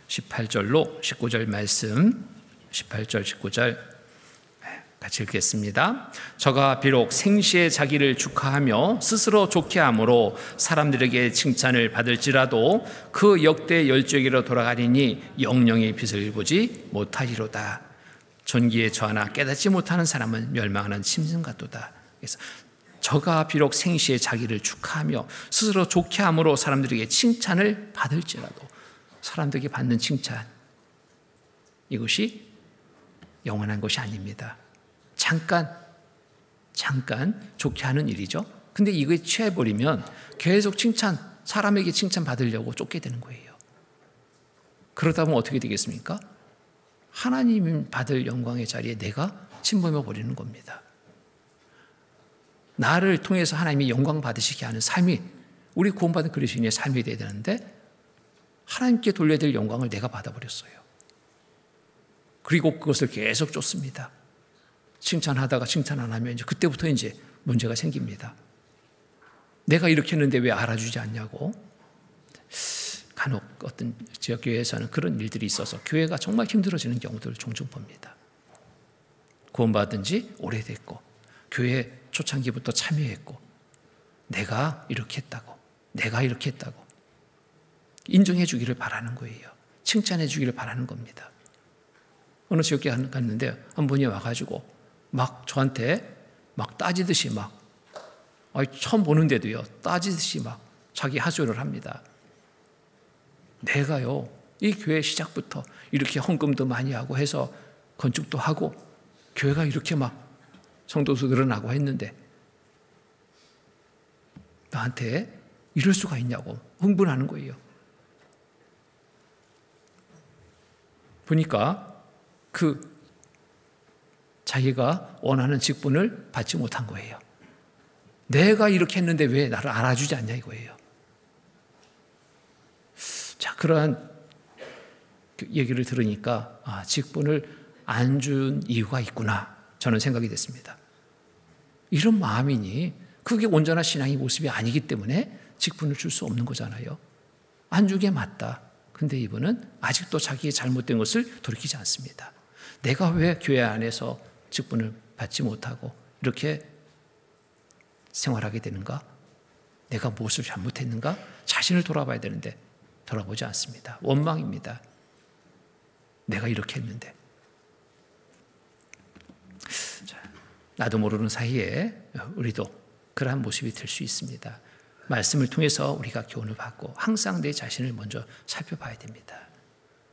18절로 19절 말씀. 18절 19절 같이 읽겠습니다. 저가 비록 생시에 자기를 축하하며 스스로 좋게 함으로 사람들에게 칭찬을 받을지라도 그 역대 열조에게로 돌아가리니 영영의 빛을 보지 못하리로다. 존귀에 처하나 깨닫지 못하는 사람은 멸망하는 짐승 같도다. 그래서 저가 비록 생시에 자기를 축하하며 스스로 좋게 함으로 사람들에게 칭찬을 받을지라도, 사람들에게 받는 칭찬, 이것이 영원한 것이 아닙니다. 잠깐 좋게 하는 일이죠. 근데 이거에 취해버리면 계속 사람에게 칭찬 받으려고 쫓게 되는 거예요. 그러다 보면 어떻게 되겠습니까? 하나님 받을 영광의 자리에 내가 침범해 버리는 겁니다. 나를 통해서 하나님이 영광 받으시게 하는 삶이 우리 구원받은 그리스도인의 삶이 되어야 되는데, 하나님께 돌려야 될 영광을 내가 받아버렸어요. 그리고 그것을 계속 쫓습니다. 칭찬하다가 칭찬 안 하면 그때부터 문제가 생깁니다. 내가 이렇게 했는데 왜 알아주지 않냐고. 간혹 어떤 지역교회에서는 그런 일들이 있어서 교회가 정말 힘들어지는 경우들을 종종 봅니다. 구원받은 지 오래됐고 교회 초창기부터 참여했고 내가 이렇게 했다고 인정해 주기를 바라는 거예요. 칭찬해 주기를 바라는 겁니다. 어느 지역교회 갔는데 한 분이 와가지고 막 저한테 막 따지듯이 처음 보는데도요, 따지듯이 자기 하소연을 합니다. 내가요, 이 교회 시작부터 이렇게 헌금도 많이 하고 해서 건축도 하고 교회가 이렇게 성도수 늘어나고 했는데 나한테 이럴 수가 있냐고 흥분하는 거예요. 보니까 자기가 원하는 직분을 받지 못한 거예요. 내가 이렇게 했는데 왜 나를 알아주지 않냐 이거예요. 자, 그러한 얘기를 들으니까 직분을 안 준 이유가 있구나 저는 생각이 됐습니다. 이런 마음이니 그게 온전한 신앙의 모습이 아니기 때문에 직분을 줄 수 없는 거잖아요. 안 주게 맞다. 근데 이분은 아직도 자기의 잘못된 것을 돌이키지 않습니다. 내가 왜 교회 안에서 직분을 받지 못하고 이렇게 생활하게 되는가? 내가 무엇을 잘못했는가? 자신을 돌아봐야 되는데 돌아보지 않습니다. 원망입니다. 내가 이렇게 했는데. 나도 모르는 사이에 우리도 그러한 모습이 될 수 있습니다. 말씀을 통해서 우리가 교훈을 받고 항상 내 자신을 먼저 살펴봐야 됩니다.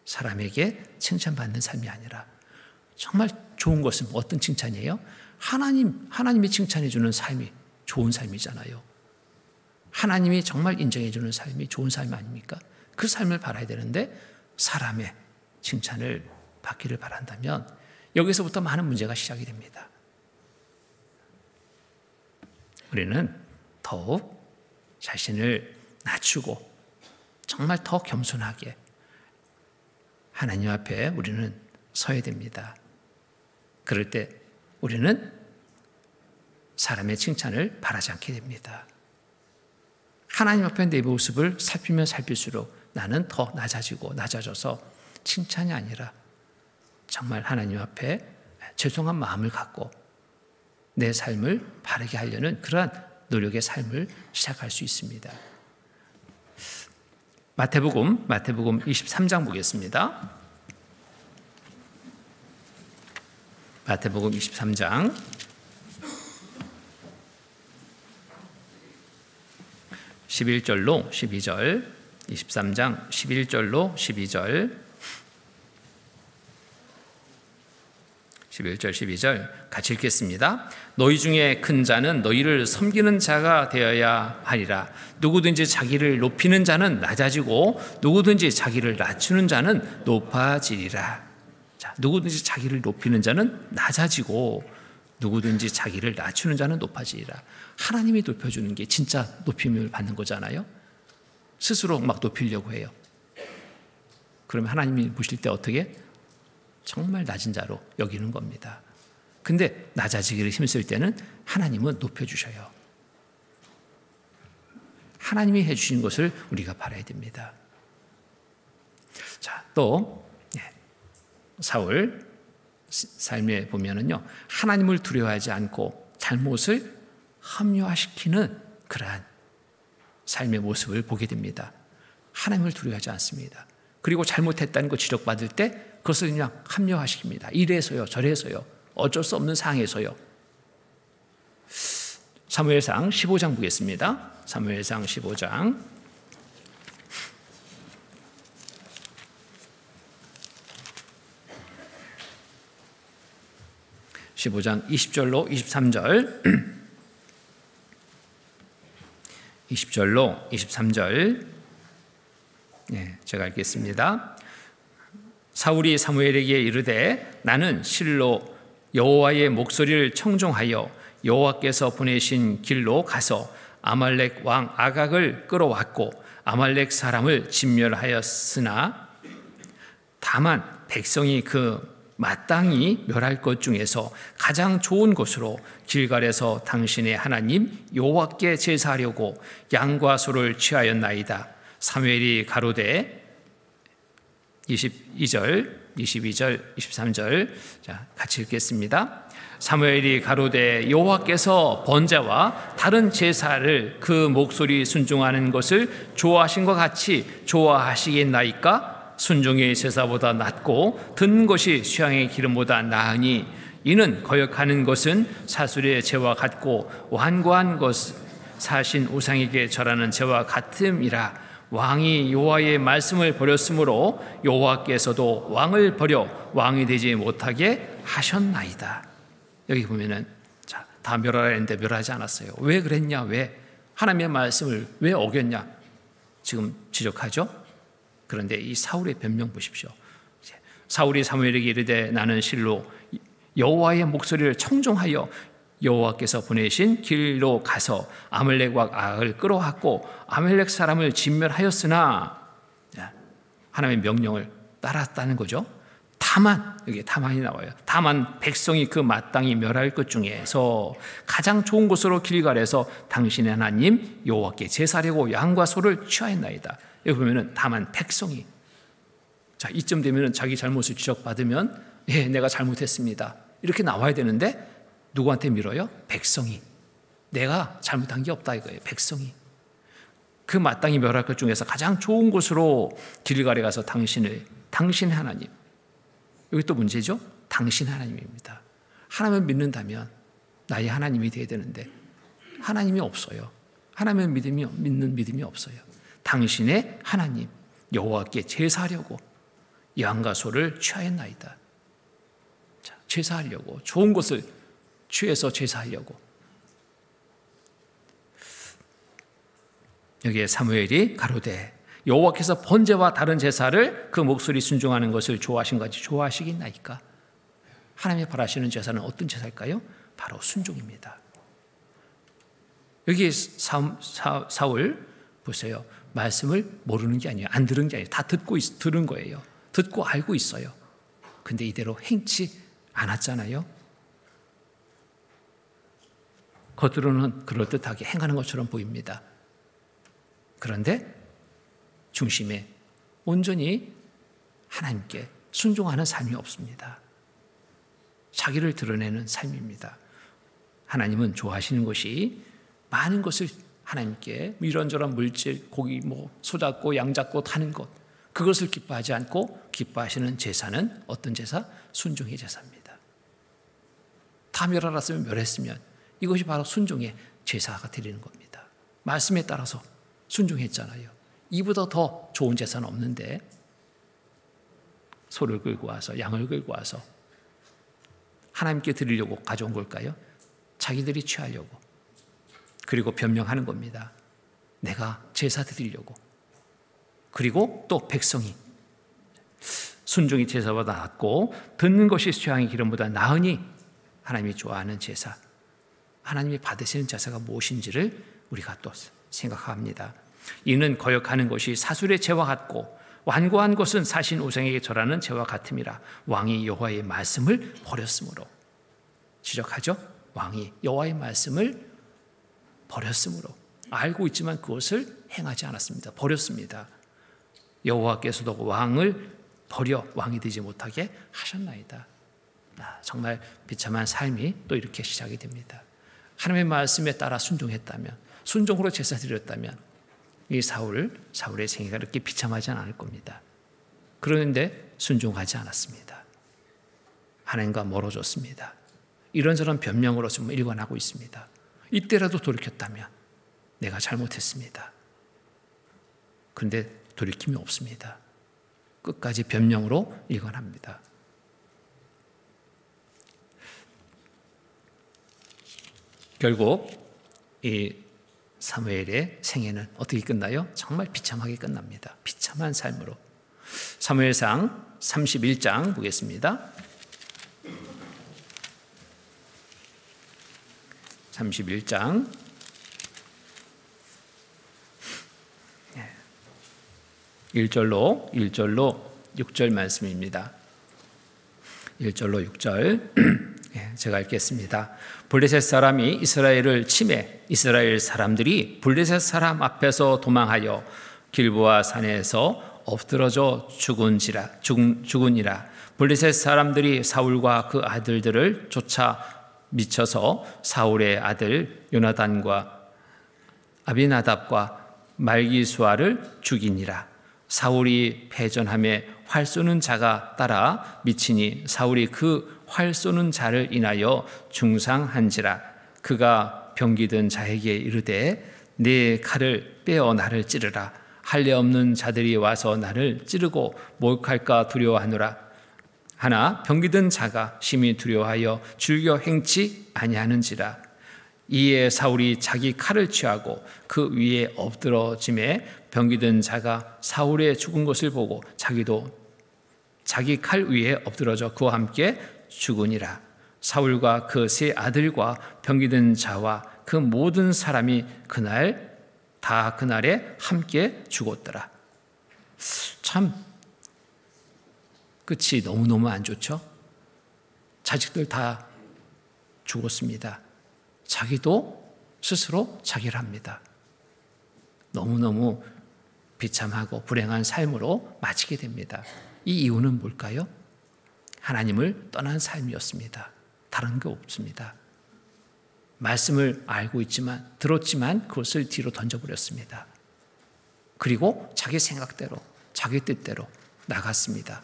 사람에게 칭찬받는 삶이 아니라 정말 좋은 것은 어떤 칭찬이에요? 하나님이 칭찬해 주는 삶이 좋은 삶이잖아요. 하나님이 정말 인정해 주는 삶이 좋은 삶 아닙니까? 그 삶을 바라야 되는데 사람의 칭찬을 받기를 바란다면 여기서부터 많은 문제가 시작이 됩니다. 우리는 더욱 자신을 낮추고 정말 더 겸손하게 하나님 앞에 우리는 서야 됩니다. 그럴 때 우리는 사람의 칭찬을 바라지 않게 됩니다. 하나님 앞에 내 모습을 살피면 살필수록 나는 더 낮아져서 칭찬이 아니라 정말 하나님 앞에 죄송한 마음을 갖고 내 삶을 바르게 하려는 그러한 노력의 삶을 시작할 수 있습니다. 마태복음 23장 보겠습니다. 마태복음 23장 11절로 12절, 23장 11절로 12절, 11절 12절 같이 읽겠습니다. 너희 중에 큰 자는 너희를 섬기는 자가 되어야 하리라. 누구든지 자기를 높이는 자는 낮아지고 누구든지 자기를 낮추는 자는 높아지리라. 자, 누구든지 자기를 높이는 자는 낮아지고 누구든지 자기를 낮추는 자는 높아지리라. 하나님이 높여주는 게 진짜 높임을 받는 거잖아요. 스스로 막 높이려고 해요. 그러면 하나님이 보실 때 어떻게? 정말 낮은 자로 여기는 겁니다. 근데 낮아지기를 힘쓸 때는 하나님은 높여주셔요. 하나님이 해주신 것을 우리가 바라야 됩니다. 자, 또 사울 삶에 보면은요, 하나님을 두려워하지 않고 잘못을 합리화시키는 그러한 삶의 모습을 보게 됩니다. 하나님을 두려워하지 않습니다. 그리고 잘못했다는 거 지적받을 때 그것을 그냥 합리화시킵니다. 이래서요, 저래서요, 어쩔 수 없는 상황에서요. 사무엘상 15장 보겠습니다. 사무엘상 15장 20절로 23절 20절로 23절 제가 읽겠습니다. 사울이 사무엘에게 이르되 나는 실로 여호와의 목소리를 청종하여 여호와께서 보내신 길로 가서 아말렉 왕 아각을 끌어왔고 아말렉 사람을 진멸하였으나 다만 백성이 그 마땅히 멸할 것 중에서 가장 좋은 곳으로 길갈에서 당신의 하나님 여호와께 제사하려고 양과 소를 취하였나이다. 사무엘이 가로되 22절, 23절 자, 같이 읽겠습니다. 사무엘이 가로되 여호와께서 번제와 다른 제사를 그 목소리 순종하는 것을 좋아하신 것 같이 좋아하시겠나이까? 순종의 제사보다 낫고 든 것이 수양의 기름보다 나으니 이는 거역하는 것은 사술의 죄와 같고 완고한 것 사신 우상에게 절하는 죄와 같음이라. 왕이 여호와의 말씀을 버렸으므로 여호와께서도 왕을 버려 왕이 되지 못하게 하셨나이다. 여기 보면은 자, 다 멸하라 했는데 멸하지 않았어요. 왜 그랬냐? 왜 하나님의 말씀을 왜 어겼냐? 지금 지적하죠. 그런데 이 사울의 변명 보십시오. 사울이 사무엘에게 이르되 나는 실로 여호와의 목소리를 청종하여 여호와께서 보내신 길로 가서 아말렉 왕 아각을 끌어왔고 아말렉 사람을 진멸하였으나 하나님의 명령을 따랐다는 거죠. 다만 여기 다만이 나와요. 다만 백성이 그 마땅히 멸할 것 중에서 가장 좋은 곳으로 길갈에서 당신의 하나님 여호와께 제사하려고 양과 소를 취하였나이다. 여기 보면은 다만 백성이 자 이쯤 되면은 자기 잘못을 지적받으면 예 내가 잘못했습니다 이렇게 나와야 되는데 누구한테 밀어요? 백성이. 내가 잘못한 게 없다 이거예요. 백성이 그 마땅히 멸할 것 중에서 가장 좋은 곳으로 길갈에 가서 당신의 하나님. 여기 또 문제죠. 당신 하나님입니다. 하나님을 믿는다면 나의 하나님이 되어야 되는데 하나님이 없어요. 하나님을 믿는 믿음이 없어요. 당신의 하나님 여호와께 제사하려고 양과 소를 취하였나이다. 자, 제사하려고 좋은 곳을 취해서 제사하려고. 여기에 사무엘이 가로되 여호와께서 번제와 다른 제사를 그 목소리 순종하는 것을 좋아하신 것이 좋아하시겠나이까? 하나님이 바라시는 제사는 어떤 제사일까요? 바로 순종입니다. 여기 사울 보세요. 말씀을 모르는 게 아니에요. 안 들은 게 아니에요. 다 들은 거예요. 듣고 알고 있어요. 근데 이대로 행치 않았잖아요. 겉으로는 그럴듯하게 행하는 것처럼 보입니다. 그런데 중심에 온전히 하나님께 순종하는 삶이 없습니다. 자기를 드러내는 삶입니다. 하나님은 좋아하시는 것이 많은 것을 하나님께 이런저런 물질, 고기, 소 잡고 양 잡고 타는 것, 그것을 기뻐하지 않고 기뻐하시는 제사는 어떤 제사? 순종의 제사입니다. 다 멸하랐으면 멸했으면 이것이 바로 순종의 제사가 드리는 겁니다. 말씀에 따라서 순종했잖아요. 이보다 더 좋은 제사는 없는데 소를 끌고 와서 양을 끌고 와서 하나님께 드리려고 가져온 걸까요? 자기들이 취하려고. 그리고 변명하는 겁니다. 내가 제사 드리려고. 그리고 또 백성이 순종이 제사보다 낫고 듣는 것이 수양의 기름보다 나으니 하나님이 좋아하는 제사, 하나님이 받으시는 제사가 무엇인지를 우리가 또 생각합니다. 이는 거역하는 것이 사술의 죄와 같고 완고한 것은 사신 우상에게 절하는 죄와 같음이라. 왕이 여호와의 말씀을 버렸으므로. 지적하죠? 왕이 여호와의 말씀을 버렸으므로. 알고 있지만 그것을 행하지 않았습니다. 버렸습니다. 여호와께서도 왕을 버려 왕이 되지 못하게 하셨나이다. 정말 비참한 삶이 또 이렇게 시작이 됩니다. 하나님의 말씀에 따라 순종했다면, 순종으로 제사 드렸다면 이 사울의 생애가 이렇게 비참하지 않을 겁니다. 그런데 순종하지 않았습니다. 하나님과 멀어졌습니다. 이런저런 변명으로 좀 일관하고 있습니다. 이때라도 돌이켰다면 내가 잘못했습니다. 그런데 돌이킴이 없습니다. 끝까지 변명으로 일관합니다. 결국 이 사무엘의 생애는 어떻게 끝나요? 정말 비참하게 끝납니다. 비참한 삶으로. 사무엘상 31장 보겠습니다. 31장 1절로 6절 말씀입니다. 1절로 6절 제가 읽겠습니다. 블레셋 사람이 이스라엘을 침해 이스라엘 사람들이 블레셋 사람 앞에서 도망하여 길보아 산에서 엎드러져 죽으니라. 블레셋 사람들이 사울과 그 아들들을 쫓아 미쳐서 사울의 아들 요나단과 아비나답과 말기수아를 죽이니라. 사울이 패전함에 활 쏘는 자가 따라 미치니 사울이 그 활 쏘는 자를 인하여 중상한지라. 그가 병기든 자에게 이르되 네 칼을 빼어 나를 찌르라. 할례 없는 자들이 와서 나를 찌르고 목할까 두려워하노라. 하나 병기든 자가 심히 두려워하여 즐겨 행치 아니하는지라. 이에 사울이 자기 칼을 취하고 그 위에 엎드러짐에 병기든 자가 사울의 죽은 것을 보고 자기도 자기 칼 위에 엎드러져 그와 함께 죽으니라. 사울과 그 세 아들과 병기든 자와 그 모든 사람이 그날에 함께 죽었더라. 참 끝이 너무너무 안 좋죠. 자식들 다 죽었습니다. 자기도 스스로 자결 합니다. 너무너무 비참하고 불행한 삶으로 마치게 됩니다. 이 이유는 뭘까요? 하나님을 떠난 삶이었습니다. 다른 게 없습니다. 말씀을 알고 있지만, 들었지만 그것을 뒤로 던져버렸습니다. 그리고 자기 생각대로, 자기 뜻대로 나갔습니다.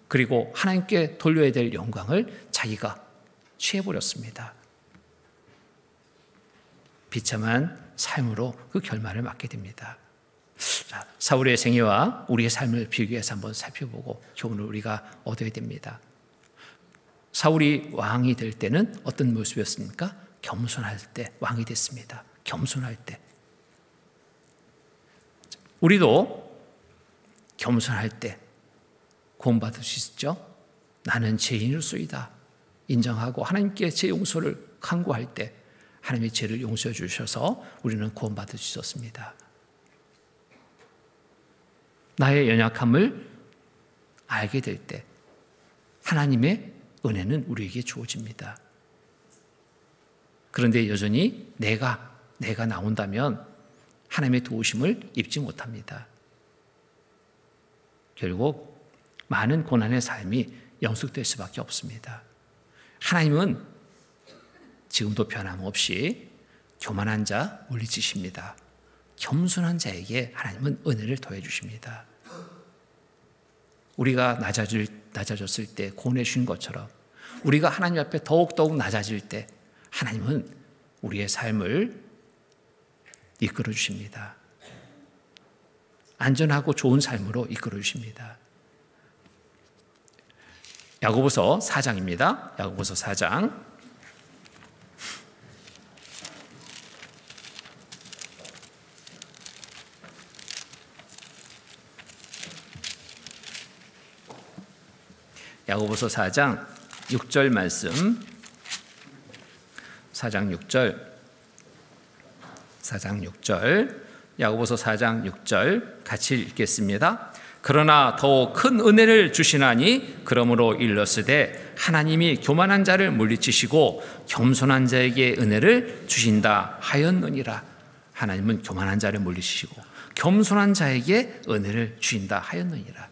그리고 하나님께 돌려야 될 영광을 자기가 취해버렸습니다. 비참한 삶으로 그 결말을 맞게 됩니다. 자, 사울의 생애와 우리의 삶을 비교해서 한번 살펴보고 교훈을 우리가 얻어야 됩니다. 사울이 왕이 될 때는 어떤 모습이었습니까? 겸손할 때 왕이 됐습니다. 겸손할 때. 우리도 겸손할 때 구원받을 수 있죠. 나는 죄인일소이다 인정하고 하나님께 제 용서를 간구할 때 하나님의 죄를 용서해 주셔서 우리는 구원받을 수 있었습니다. 나의 연약함을 알게 될 때 하나님의 은혜는 우리에게 주어집니다. 그런데 여전히 내가 나온다면 하나님의 도우심을 입지 못합니다. 결국 많은 고난의 삶이 영속될 수밖에 없습니다. 하나님은 지금도 변함없이 교만한 자 물리치십니다. 겸손한 자에게 하나님은 은혜를 더해 주십니다. 우리가 낮아졌을 때 고뇌 주신 것처럼 우리가 하나님 앞에 더욱더욱 낮아질 때 하나님은 우리의 삶을 이끌어 주십니다. 안전하고 좋은 삶으로 이끌어 주십니다. 야고보서 4장입니다. 야고보서 4장. 야고보서 4장 6절 말씀. 4장 6절. 야고보서 4장 6절 같이 읽겠습니다. 그러나 더욱 큰 은혜를 주시나니 그러므로 일렀으되 하나님이 교만한 자를 물리치시고 겸손한 자에게 은혜를 주신다 하였느니라. 하나님은 교만한 자를 물리치시고 겸손한 자에게 은혜를 주신다 하였느니라.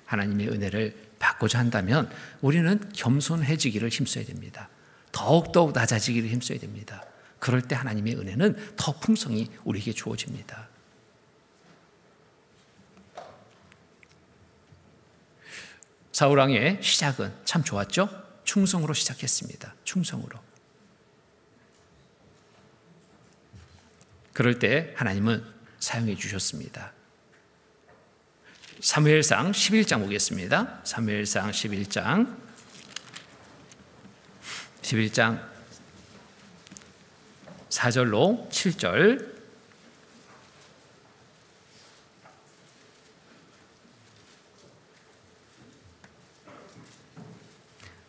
하나님의 은혜를 받고자 한다면 우리는 겸손해지기를 힘써야 됩니다. 더욱더욱 낮아지기를 힘써야 됩니다. 그럴 때 하나님의 은혜는 더 풍성히 우리에게 주어집니다. 사울왕의 시작은 참 좋았죠? 충성으로 시작했습니다. 충성으로. 그럴 때 하나님은 사용해 주셨습니다. 사무엘상 11장 보겠습니다. 사무엘상 11장 4절로 7절.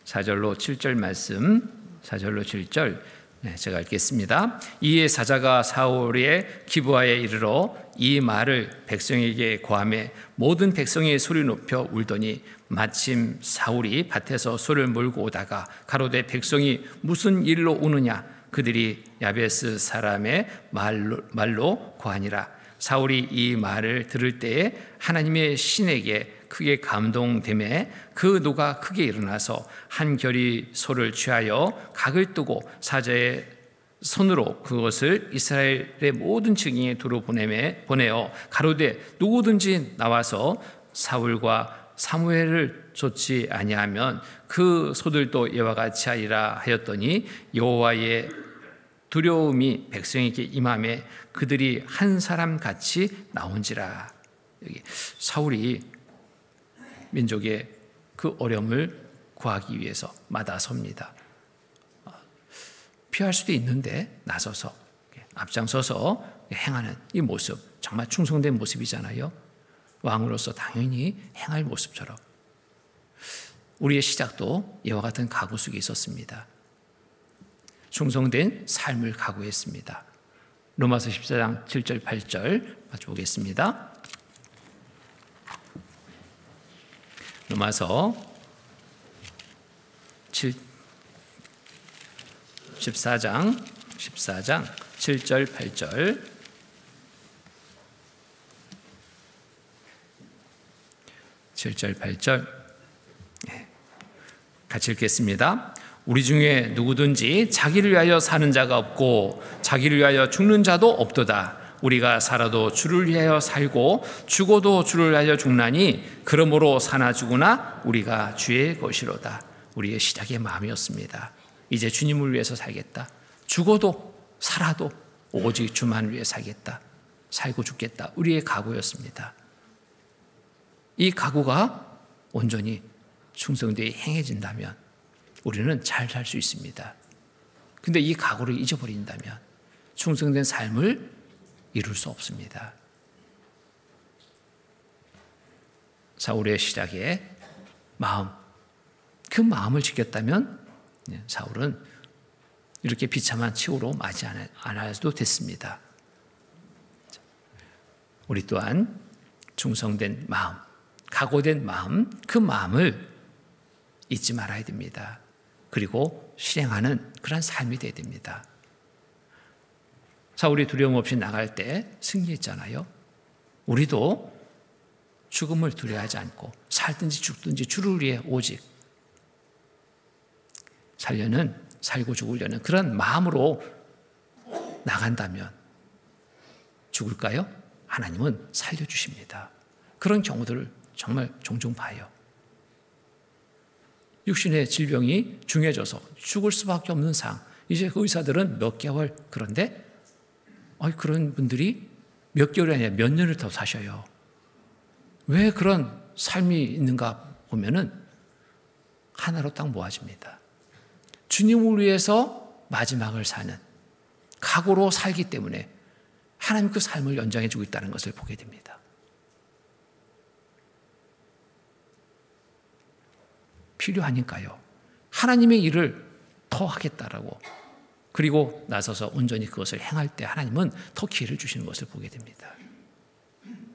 (4절로 7절) 말씀. 4절로 7절 제가 읽겠습니다. 이에 사자가 사울의 기브아에 이르러 이 말을 백성에게 고하매 모든 백성이 소리 높여 울더니 마침 사울이 밭에서 소를 몰고 오다가 가로되 백성이 무슨 일로 우느냐. 그들이 야베스 사람의 말로 고하니라. 사울이 이 말을 들을 때에 하나님의 신에게 크게 감동되매 그 노가 크게 일어나서 한 결이 소를 취하여 각을 뜨고 사자의 손으로 그것을 이스라엘의 모든 층에 두루 보내어 가로되 누구든지 나와서 사울과 사무엘을 좇지 아니하면 그 소들도 이와 같이 하리라 하였더니 여호와의 두려움이 백성에게 임하매 그들이 한 사람 같이 나온지라. 여기 사울이 민족의 그 어려움을 구하기 위해서 마다섭니다. 피할 수도 있는데 나서서 앞장서서 행하는 이 모습, 정말 충성된 모습이잖아요. 왕으로서 당연히 행할 모습처럼 우리의 시작도 이와 같은 각오 속에 있었습니다. 충성된 삶을 각오했습니다. 로마서 14장 7절 8절 마저 보겠습니다. 로마서 14장 7절 8절. 같이 읽겠습니다. 우리 중에 누구든지 자기를 위하여 사는 자가 없고 자기를 위하여 죽는 자도 없도다. 우리가 살아도 주를 위하여 살고 죽어도 주를 위하여 죽나니 그러므로 사나 죽으나 우리가 주의 것이로다. 우리의 시작의 마음이었습니다. 이제 주님을 위해서 살겠다. 죽어도 살아도 오직 주만을 위해 살겠다. 살고 죽겠다. 우리의 각오였습니다. 이 각오가 온전히 충성되게 행해진다면 우리는 잘 살 수 있습니다. 그런데 이 각오를 잊어버린다면 충성된 삶을 이룰 수 없습니다. 사울의 시작의 마음, 그 마음을 지켰다면 사울은 이렇게 비참한 치욕으로 맞이 안 해도 됐습니다. 우리 또한 충성된 마음, 각오된 마음, 그 마음을 잊지 말아야 됩니다. 그리고 실행하는 그런 삶이 되어야 됩니다. 사울이 두려움 없이 나갈 때 승리했잖아요. 우리도 죽음을 두려워하지 않고 살든지 죽든지 주를 위해 오직 살고 죽으려는 그런 마음으로 나간다면 죽을까요? 하나님은 살려주십니다. 그런 경우들을 정말 종종 봐요. 육신의 질병이 중해져서 죽을 수밖에 없는 상황. 이제 그 의사들은 몇 개월, 그런데 그런 분들이 몇 개월이 아니라 몇 년을 더 사셔요. 왜 그런 삶이 있는가 보면은 하나로 딱 모아집니다. 주님을 위해서 마지막을 사는 각오로 살기 때문에 하나님 그 삶을 연장해 주고 있다는 것을 보게 됩니다. 필요하니까요. 하나님의 일을 더 하겠다라고, 그리고 나서서 온전히 그것을 행할 때 하나님은 더 기회를 주시는 것을 보게 됩니다.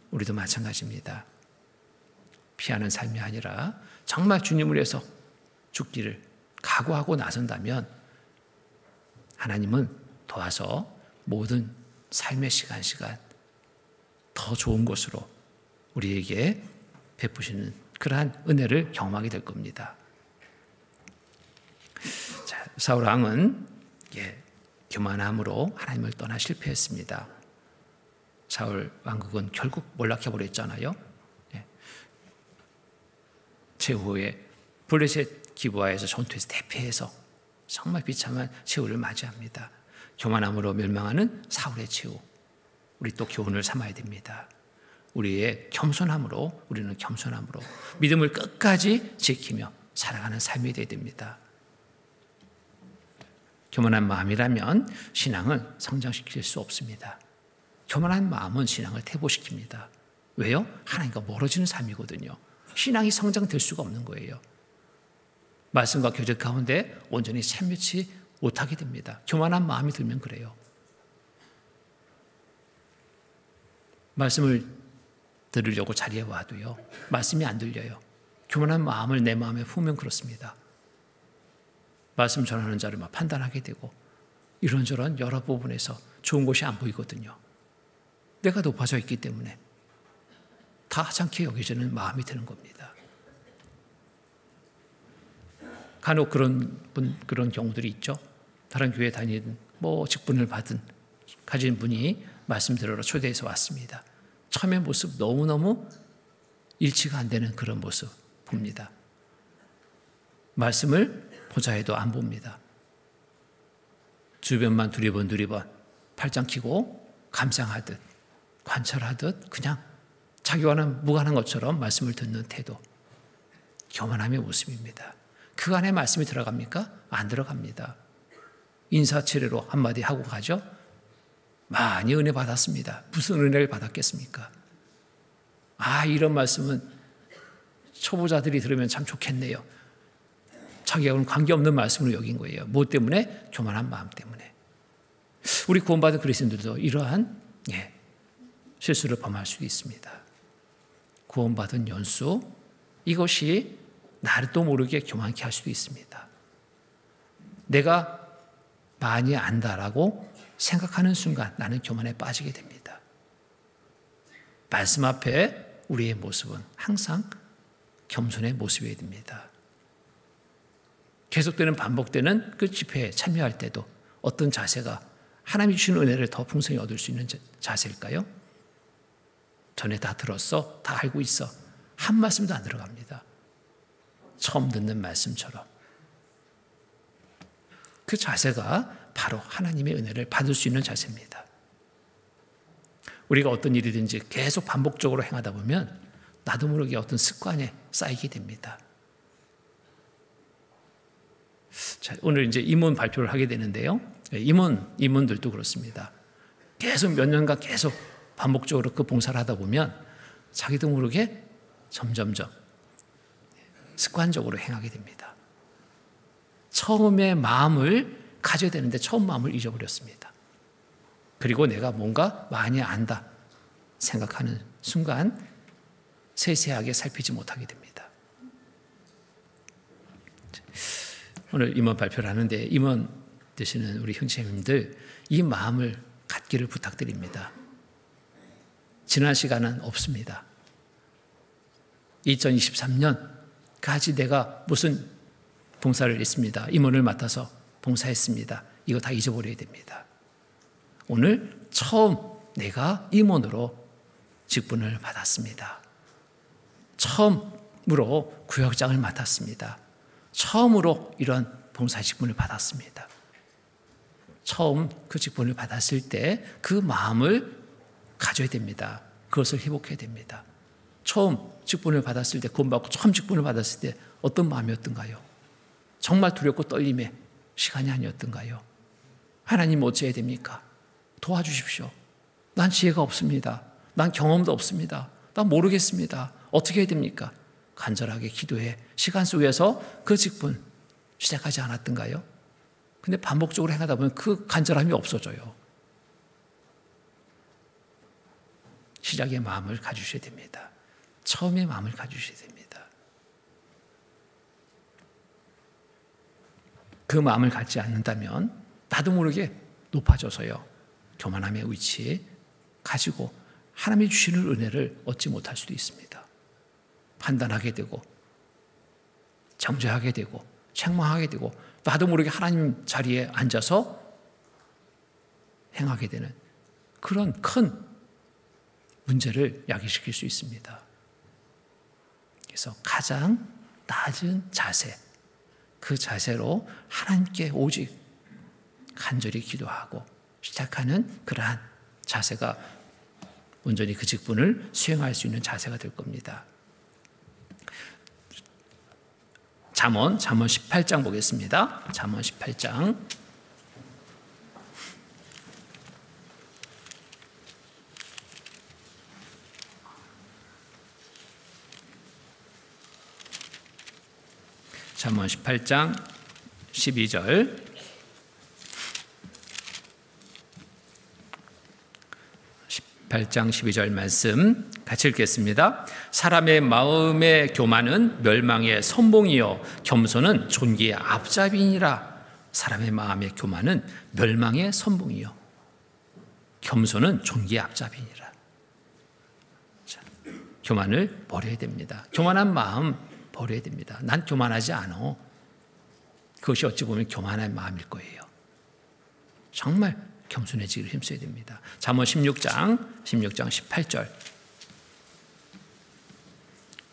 우리도 마찬가지입니다. 피하는 삶이 아니라 정말 주님을 위해서 죽기를 각오하고 나선다면 하나님은 도와서 모든 삶의 시간 더 좋은 곳으로 우리에게 베푸시는 그러한 은혜를 경험하게 될 겁니다. 자, 사울 왕은 교만함으로 하나님을 떠나 실패했습니다. 사울 왕국은 결국 몰락해버렸잖아요. 최후에 블레셋 기브아에서 전투에서 대패해서 정말 비참한 최후를 맞이합니다. 교만함으로 멸망하는 사울의 최후, 우리 또 교훈을 삼아야 됩니다. 우리의 겸손함으로, 우리는 겸손함으로 믿음을 끝까지 지키며 살아가는 삶이 되어야 됩니다. 교만한 마음이라면 신앙을 성장시킬 수 없습니다. 교만한 마음은 신앙을 퇴보시킵니다. 왜요? 하나님과 멀어지는 삶이거든요. 신앙이 성장될 수가 없는 거예요. 말씀과 교제 가운데 온전히 참여치 못하게 됩니다. 교만한 마음이 들면 그래요. 말씀을 들으려고 자리에 와도요, 말씀이 안 들려요. 교만한 마음을 내 마음에 품으면 그렇습니다. 말씀 전하는 자를 막 판단하게 되고 이런저런 여러 부분에서 좋은 것이 안 보이거든요. 내가 높아져 있기 때문에 다 하찮게 여겨지는 마음이 드는 겁니다. 간혹 그런 경우들이 있죠. 다른 교회 다니든 직분을 가진 분이 말씀 들으러 초대해서 왔습니다. 처음의 모습 너무너무 일치가 안 되는 그런 모습 봅니다. 말씀을 보자 해도 안 봅니다. 주변만 두리번 팔짱 끼고 감상하듯 관찰하듯 그냥 자기와는 무관한 것처럼 말씀을 듣는 태도, 교만함의 모습입니다. 그 안에 말씀이 들어갑니까? 안 들어갑니다. 인사치레로 한마디 하고 가죠. 많이 은혜 받았습니다. 무슨 은혜를 받았겠습니까? 이런 말씀은 초보자들이 들으면 참 좋겠네요. 자기하고는 관계없는 말씀으로 여긴 거예요. 뭐 때문에? 교만한 마음 때문에. 우리 구원받은 그리스도인들도 이러한 실수를 범할 수도 있습니다. 구원받은 연수, 이것이 나도 모르게 교만케 할 수도 있습니다. 내가 많이 안다라고 생각하는 순간 나는 교만에 빠지게 됩니다. 말씀 앞에 우리의 모습은 항상 겸손의 모습이어야 됩니다. 계속되는 반복되는 그 집회에 참여할 때도 어떤 자세가 하나님이 주신 은혜를 더 풍성히 얻을 수 있는 자세일까요? 전에 다 들었어, 다 알고 있어, 한 말씀도 안 들어갑니다. 처음 듣는 말씀처럼. 그 자세가 바로 하나님의 은혜를 받을 수 있는 자세입니다. 우리가 어떤 일이든지 계속 반복적으로 행하다 보면 나도 모르게 어떤 습관에 쌓이게 됩니다. 자, 오늘 이제 임원 발표를 하게 되는데요. 임원들도 그렇습니다. 계속 몇 년간 계속 반복적으로 그 봉사를 하다 보면 자기도 모르게 점점점 습관적으로 행하게 됩니다. 처음에 마음을 가져야 되는데 처음 마음을 잊어버렸습니다. 그리고 내가 뭔가 많이 안다 생각하는 순간 세세하게 살피지 못하게 됩니다. 오늘 임원 발표를 하는데 임원 되시는 우리 형제님들 이 마음을 갖기를 부탁드립니다. 지난 시간은 없습니다. 2023년까지 내가 무슨 봉사를 했습니다. 임원을 맡아서 봉사했습니다. 이거 다 잊어버려야 됩니다. 오늘 처음 내가 임원으로 직분을 받았습니다. 처음으로 구역장을 맡았습니다. 처음으로 이런 봉사 직분을 받았습니다. 처음 그 직분을 받았을 때 그 마음을 가져야 됩니다. 그것을 회복해야 됩니다. 처음 직분을 받았을 때, 구원받고 처음 직분을 받았을 때 어떤 마음이었던가요? 정말 두렵고 떨림의 시간이 아니었던가요? 하나님 어찌해야 됩니까? 도와주십시오. 난 지혜가 없습니다. 난 경험도 없습니다. 난 모르겠습니다. 어떻게 해야 됩니까? 간절하게 기도해 시간 속에서 그 직분 시작하지 않았던가요? 근데 반복적으로 행하다 보면 그 간절함이 없어져요. 시작의 마음을 가지셔야 됩니다. 처음의 마음을 가지셔야 됩니다. 그 마음을 갖지 않는다면 나도 모르게 높아져서요, 교만함의 위치에 가지고 하나님이 주시는 은혜를 얻지 못할 수도 있습니다. 판단하게 되고 정죄하게 되고 책망하게 되고 나도 모르게 하나님 자리에 앉아서 행하게 되는 그런 큰 문제를 야기시킬 수 있습니다. 그래서 가장 낮은 자세, 그 자세로 하나님께 오직 간절히 기도하고 시작하는 그러한 자세가 온전히 그 직분을 수행할 수 있는 자세가 될 겁니다. 잠언 18장 보겠습니다. 잠언 18장. 잠언 18장 12절. 18장 12절 말씀 같이 읽겠습니다. 사람의 마음의 교만은 멸망의 선봉이요 겸손은 존귀의 앞잡이니라. 사람의 마음의 교만은 멸망의 선봉이요 겸손은 존귀의 앞잡이니라. 자, 교만을 버려야 됩니다. 교만한 마음 버려야 됩니다. 난 교만하지 않아. 그것이 어찌 보면 교만한 마음일 거예요. 정말 겸손해지기를 힘써야 됩니다. 잠언 16장 18절.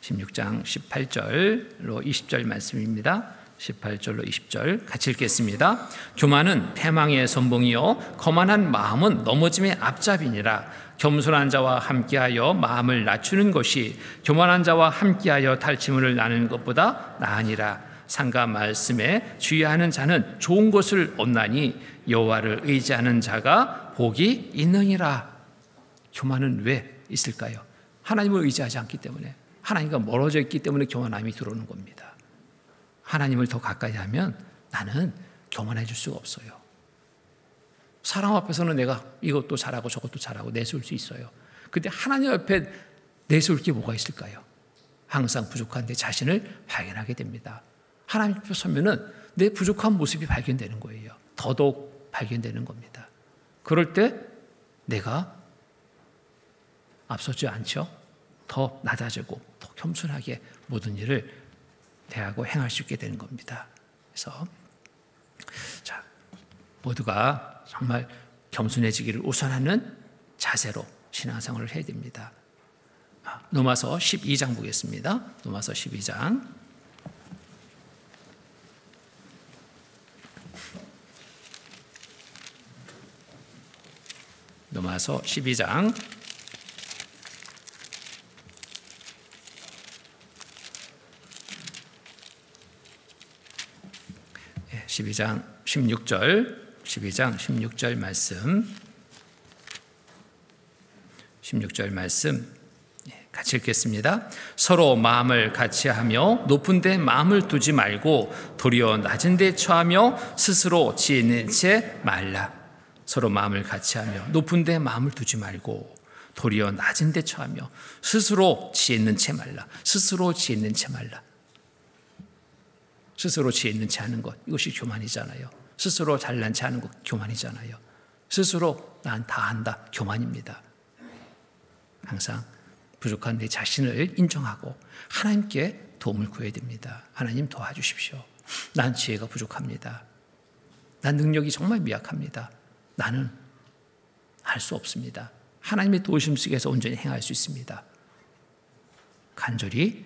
16장 18절로 20절 말씀입니다. 18절로 20절 같이 읽겠습니다. 교만은 패망의 선봉이요 거만한 마음은 넘어짐의 앞잡이니라. 겸손한 자와 함께하여 마음을 낮추는 것이 교만한 자와 함께하여 탈취물을 나누는 것보다 나으니라. 상가 말씀에 주의하는 자는 좋은 것을 얻나니 여호와를 의지하는 자가 복이 있느니라. 교만은 왜 있을까요? 하나님을 의지하지 않기 때문에, 하나님과 멀어져 있기 때문에 교만함이 들어오는 겁니다. 하나님을 더 가까이 하면 나는 교만해질 수가 없어요. 사람 앞에서는 내가 이것도 잘하고 저것도 잘하고 내세울 수 있어요. 근데 하나님 앞에 내세울 게 뭐가 있을까요? 항상 부족한 내 자신을 발견하게 됩니다. 하나님 앞에 서면은 내 부족한 모습이 발견되는 거예요. 더더욱 발견되는 겁니다. 그럴 때 내가 앞서지 않죠? 더 낮아지고 더 겸손하게 모든 일을 대하고 행할 수 있게 되는 겁니다. 그래서 자, 모두가 정말 겸손해지기를 우선하는 자세로 신앙생활을 해야 됩니다. 로마서 12장 보겠습니다. 로마서 12장. 로마서 12장 12장 16절 말씀, 16절 말씀 같이 읽겠습니다. 서로 마음을 같이 하며 높은 데 마음을 두지 말고 도리어 낮은 데 처하며 스스로 지혜 낸 채 말라. 서로 마음을 같이 하며 높은 데 마음을 두지 말고 도리어 낮은 데 처하며 스스로 지혜 있는 채 말라. 스스로 지혜 있는 채 말라. 스스로 지혜 있는 채 하는 것, 이것이 교만이잖아요. 스스로 잘난 채 하는 것 교만이잖아요. 스스로 난 다 한다, 교만입니다. 항상 부족한 내 자신을 인정하고 하나님께 도움을 구해야 됩니다. 하나님 도와주십시오. 난 지혜가 부족합니다. 난 능력이 정말 미약합니다. 나는 할 수 없습니다. 하나님의 도우심 속에서 온전히 행할 수 있습니다. 간절히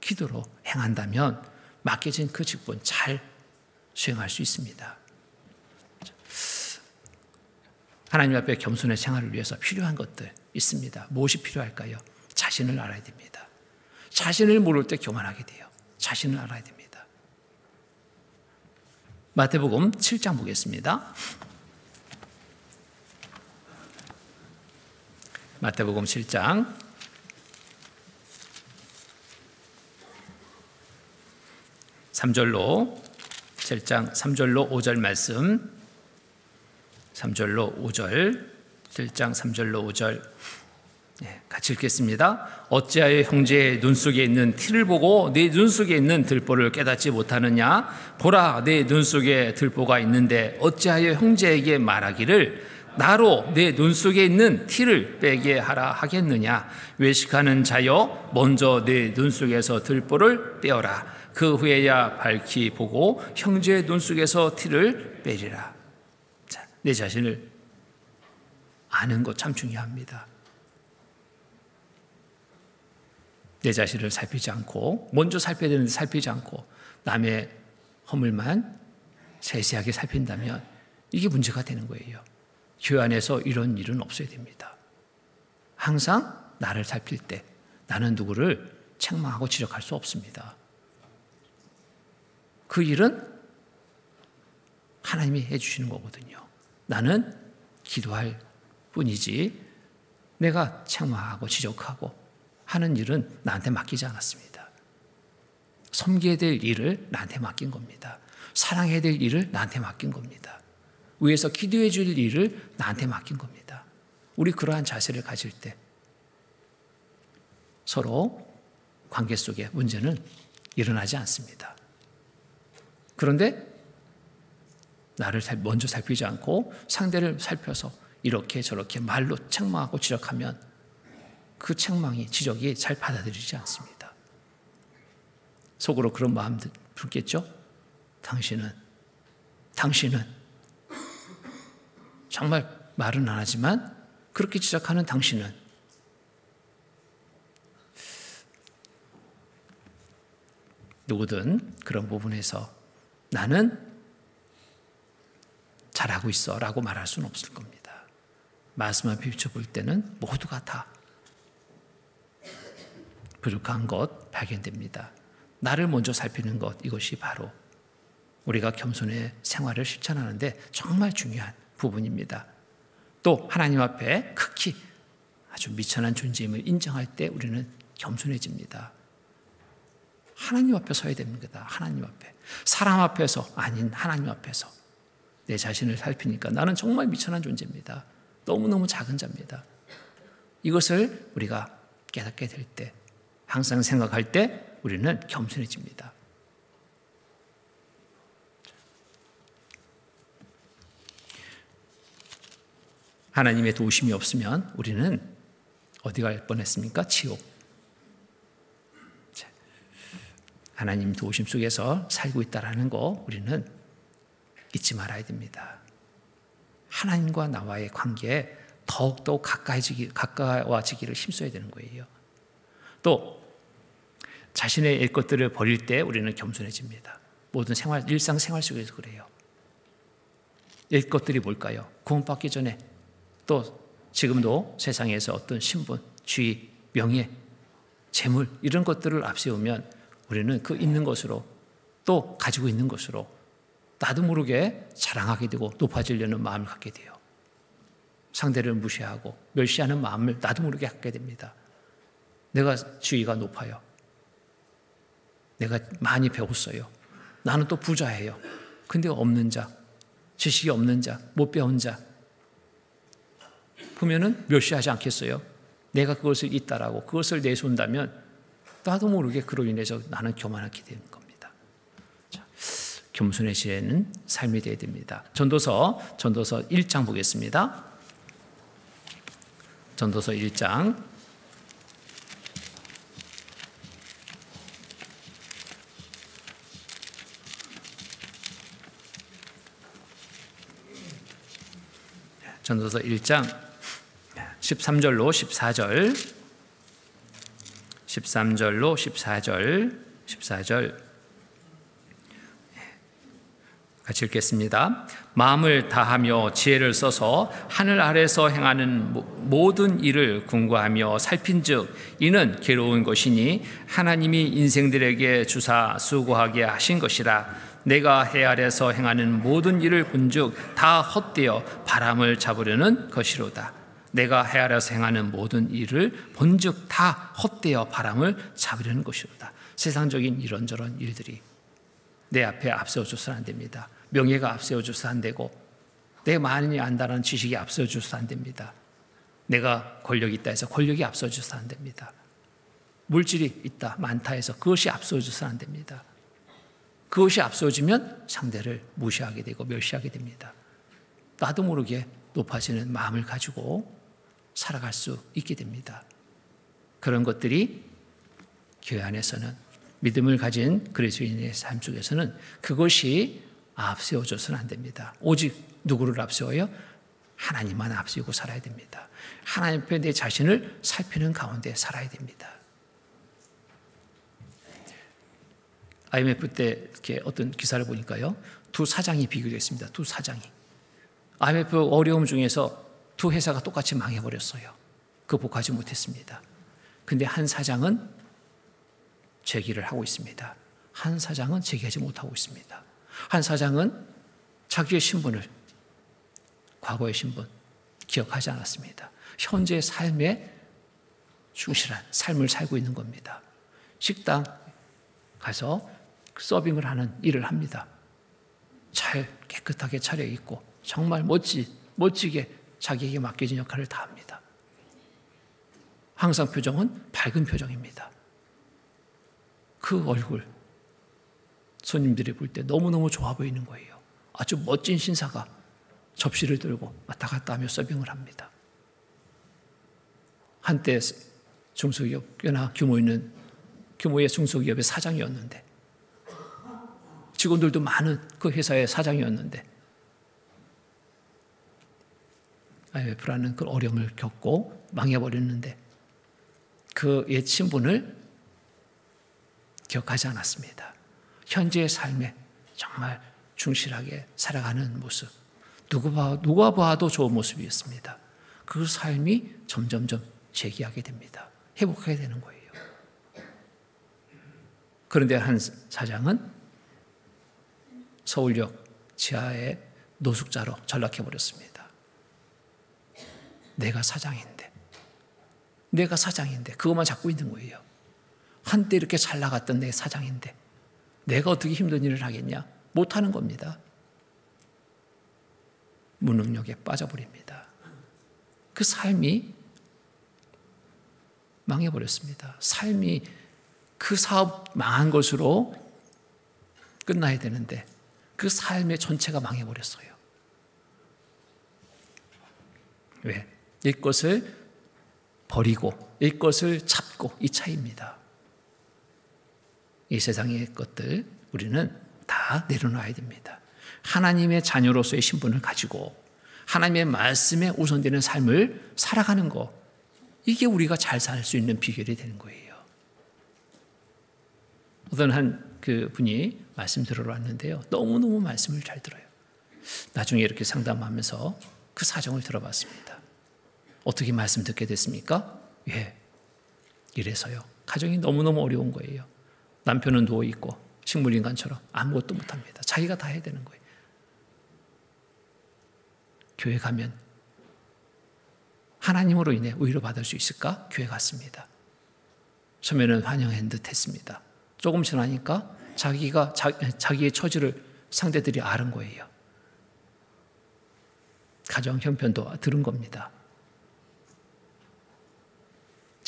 기도로 행한다면 맡겨진 그 직분 잘 수행할 수 있습니다. 하나님 앞에 겸손의 생활을 위해서 필요한 것들 있습니다. 무엇이 필요할까요? 자신을 알아야 됩니다. 자신을 모를 때 교만하게 돼요. 자신을 알아야 됩니다. 마태복음 7장 보겠습니다. 마태복음 7장 3절로 7장 3절로 5절 말씀 3절로 5절 7장 3절로 5절 같이 읽겠습니다. 어찌하여 형제의 눈 속에 있는 티를 보고 네 눈 속에 있는 들보를 깨닫지 못하느냐? 보라, 내 눈 속에 들보가 있는데 어찌하여 형제에게 말하기를 나로 내 눈 속에 있는 티를 빼게 하라 하겠느냐? 외식하는 자여 먼저 내 눈 속에서 들보를 떼어라. 그 후에야 밝히 보고 형제의 눈 속에서 티를 빼리라. 자, 내 자신을 아는 것 참 중요합니다. 내 자신을 살피지 않고 먼저 살펴야 되는데 살피지 않고 남의 허물만 세세하게 살핀다면 이게 문제가 되는 거예요. 교회 안에서 이런 일은 없어야 됩니다. 항상 나를 살필 때 나는 누구를 책망하고 지적할 수 없습니다. 그 일은 하나님이 해주시는 거거든요. 나는 기도할 뿐이지 내가 책망하고 지적하고 하는 일은 나한테 맡기지 않았습니다. 섬겨야 될 일을 나한테 맡긴 겁니다. 사랑해야 될 일을 나한테 맡긴 겁니다. 위에서 기도해 줄 일을 나한테 맡긴 겁니다. 우리 그러한 자세를 가질 때 서로 관계 속에 문제는 일어나지 않습니다. 그런데 나를 먼저 살피지 않고 상대를 살펴서 이렇게 저렇게 말로 책망하고 지적하면 그 책망이 지적이 잘 받아들이지 않습니다. 속으로 그런 마음 들겠죠? 당신은 정말 말은 안 하지만 그렇게 지적하는 당신은 누구든 그런 부분에서 나는 잘하고 있어 라고 말할 수는 없을 겁니다. 말씀을 비춰볼 때는 모두가 다 부족한 것 발견됩니다. 나를 먼저 살피는 것, 이것이 바로 우리가 겸손의 생활을 실천하는데 정말 중요한 부분입니다. 또 하나님 앞에 극히 아주 미천한 존재임을 인정할 때 우리는 겸손해집니다. 하나님 앞에 서야 됩니다. 하나님 앞에. 사람 앞에서 아닌 하나님 앞에서 내 자신을 살피니까 나는 정말 미천한 존재입니다. 너무너무 작은 자입니다. 이것을 우리가 깨닫게 될 때, 항상 생각할 때 우리는 겸손해집니다. 하나님의 도우심이 없으면 우리는 어디 갈 뻔했습니까? 지옥. 하나님 도우심 속에서 살고 있다는 거 우리는 잊지 말아야 됩니다. 하나님과 나와의 관계에 더욱더 가까워지기를 힘써야 되는 거예요. 또 자신의 옛 것들을 버릴 때 우리는 겸손해집니다. 모든 일상생활 속에서 그래요. 옛 것들이 뭘까요? 구원받기 전에 또 지금도 세상에서 어떤 신분, 지위, 명예, 재물 이런 것들을 앞세우면 우리는 그 있는 것으로 또 가지고 있는 것으로 나도 모르게 자랑하게 되고 높아지려는 마음을 갖게 돼요. 상대를 무시하고 멸시하는 마음을 나도 모르게 갖게 됩니다. 내가 지위가 높아요. 내가 많이 배웠어요. 나는 또 부자예요. 근데 없는 자, 지식이 없는 자, 못 배운 자, 보면은 멸시하지 않겠어요? 내가 그것을 잇따라고 그것을 내세운다면 나도 모르게 그로 인해서 나는 교만하게 되는 겁니다. 자, 겸손해지는 삶이 되어야 됩니다. 전도서 1장 보겠습니다. 전도서 1장 13절로 14절 같이 읽겠습니다. 마음을 다하며 지혜를 써서 하늘 아래서 행하는 모든 일을 궁구하며 살핀즉 이는 괴로운 것이니 하나님이 인생들에게 주사 수고하게 하신 것이라. 내가 해 아래서 행하는 모든 일을 본즉 다 헛되어 바람을 잡으려는 것이로다. 내가 해 아래서 행하는 모든 일을 본즉 다 헛되어 바람을 잡으려는 것이로다. 세상적인 이런저런 일들이 내 앞에 앞세워줘서는 안 됩니다. 명예가 앞세워줘서 안 되고 내 많이 안다는 지식이 앞세워줘서 안 됩니다. 내가 권력이 있다 해서 권력이 앞서줘서 안 됩니다. 물질이 있다 많다 해서 그것이 앞서줘서 안 됩니다. 그것이 앞서지면 상대를 무시하게 되고 멸시하게 됩니다. 나도 모르게 높아지는 마음을 가지고 살아갈 수 있게 됩니다. 그런 것들이 교회 안에서는 믿음을 가진 그리스도인의 삶 속에서는 그것이 앞세워져서는 안 됩니다. 오직 누구를 앞세워요? 하나님만 앞세우고 살아야 됩니다. 하나님 앞에 내 자신을 살피는 가운데 살아야 됩니다. IMF 때 이렇게 어떤 기사를 보니까요, 두 사장이 비교됐습니다. 두 사장이 IMF 어려움 중에서 두 회사가 똑같이 망해버렸어요. 극복하지 못했습니다. 근데 한 사장은 재기를 하고 있습니다. 한 사장은 재기하지 못하고 있습니다. 한 사장은 자기의 신분을, 과거의 신분 기억하지 않았습니다. 현재의 삶에 충실한 삶을 살고 있는 겁니다. 식당 가서 서빙을 하는 일을 합니다. 잘 깨끗하게 차려입고 정말 멋지게 자기에게 맡겨진 역할을 다합니다. 항상 표정은 밝은 표정입니다. 그 얼굴 손님들이 볼 때 너무너무 좋아 보이는 거예요. 아주 멋진 신사가 접시를 들고 왔다 갔다 하며 서빙을 합니다. 한때 중소기업, 꽤나 규모의 중소기업의 사장이었는데, 직원들도 많은 그 회사의 사장이었는데, IMF라는 그 어려움을 겪고 망해버렸는데 그 옛 신분을 기억하지 않았습니다. 현재의 삶에 정말 충실하게 살아가는 모습, 누가 봐도 좋은 모습이었습니다. 그 삶이 점점점 재기하게 됩니다. 회복하게 되는 거예요. 그런데 한 사장은 서울역 지하의 노숙자로 전락해버렸습니다. 내가 사장인데 그것만 잡고 있는 거예요. 한때 이렇게 잘 나갔던 내 사장인데 내가 어떻게 힘든 일을 하겠냐? 못하는 겁니다. 무능력에 빠져버립니다. 그 삶이 망해버렸습니다. 삶이 그 사업 망한 것으로 끝나야 되는데 그 삶의 전체가 망해버렸어요. 왜? 이것을 버리고 이것을 잡고 이 차이입니다. 이 세상의 것들 우리는 다 내려놔야 됩니다. 하나님의 자녀로서의 신분을 가지고 하나님의 말씀에 우선되는 삶을 살아가는 것, 이게 우리가 잘 살 수 있는 비결이 되는 거예요. 어떤 한 그 분이 말씀 들으러 왔는데요, 너무너무 말씀을 잘 들어요. 나중에 이렇게 상담하면서 그 사정을 들어봤습니다. 어떻게 말씀 듣게 됐습니까? 예, 이래서요. 가정이 너무너무 어려운 거예요. 남편은 누워있고 식물인간처럼 아무것도 못합니다. 자기가 다 해야 되는 거예요. 교회 가면 하나님으로 인해 위로받을 수 있을까? 교회 갔습니다. 처음에는 환영한 듯 했습니다. 조금 지나니까 자기의 처지를 상대들이 아는 거예요. 가정 형편도 들은 겁니다.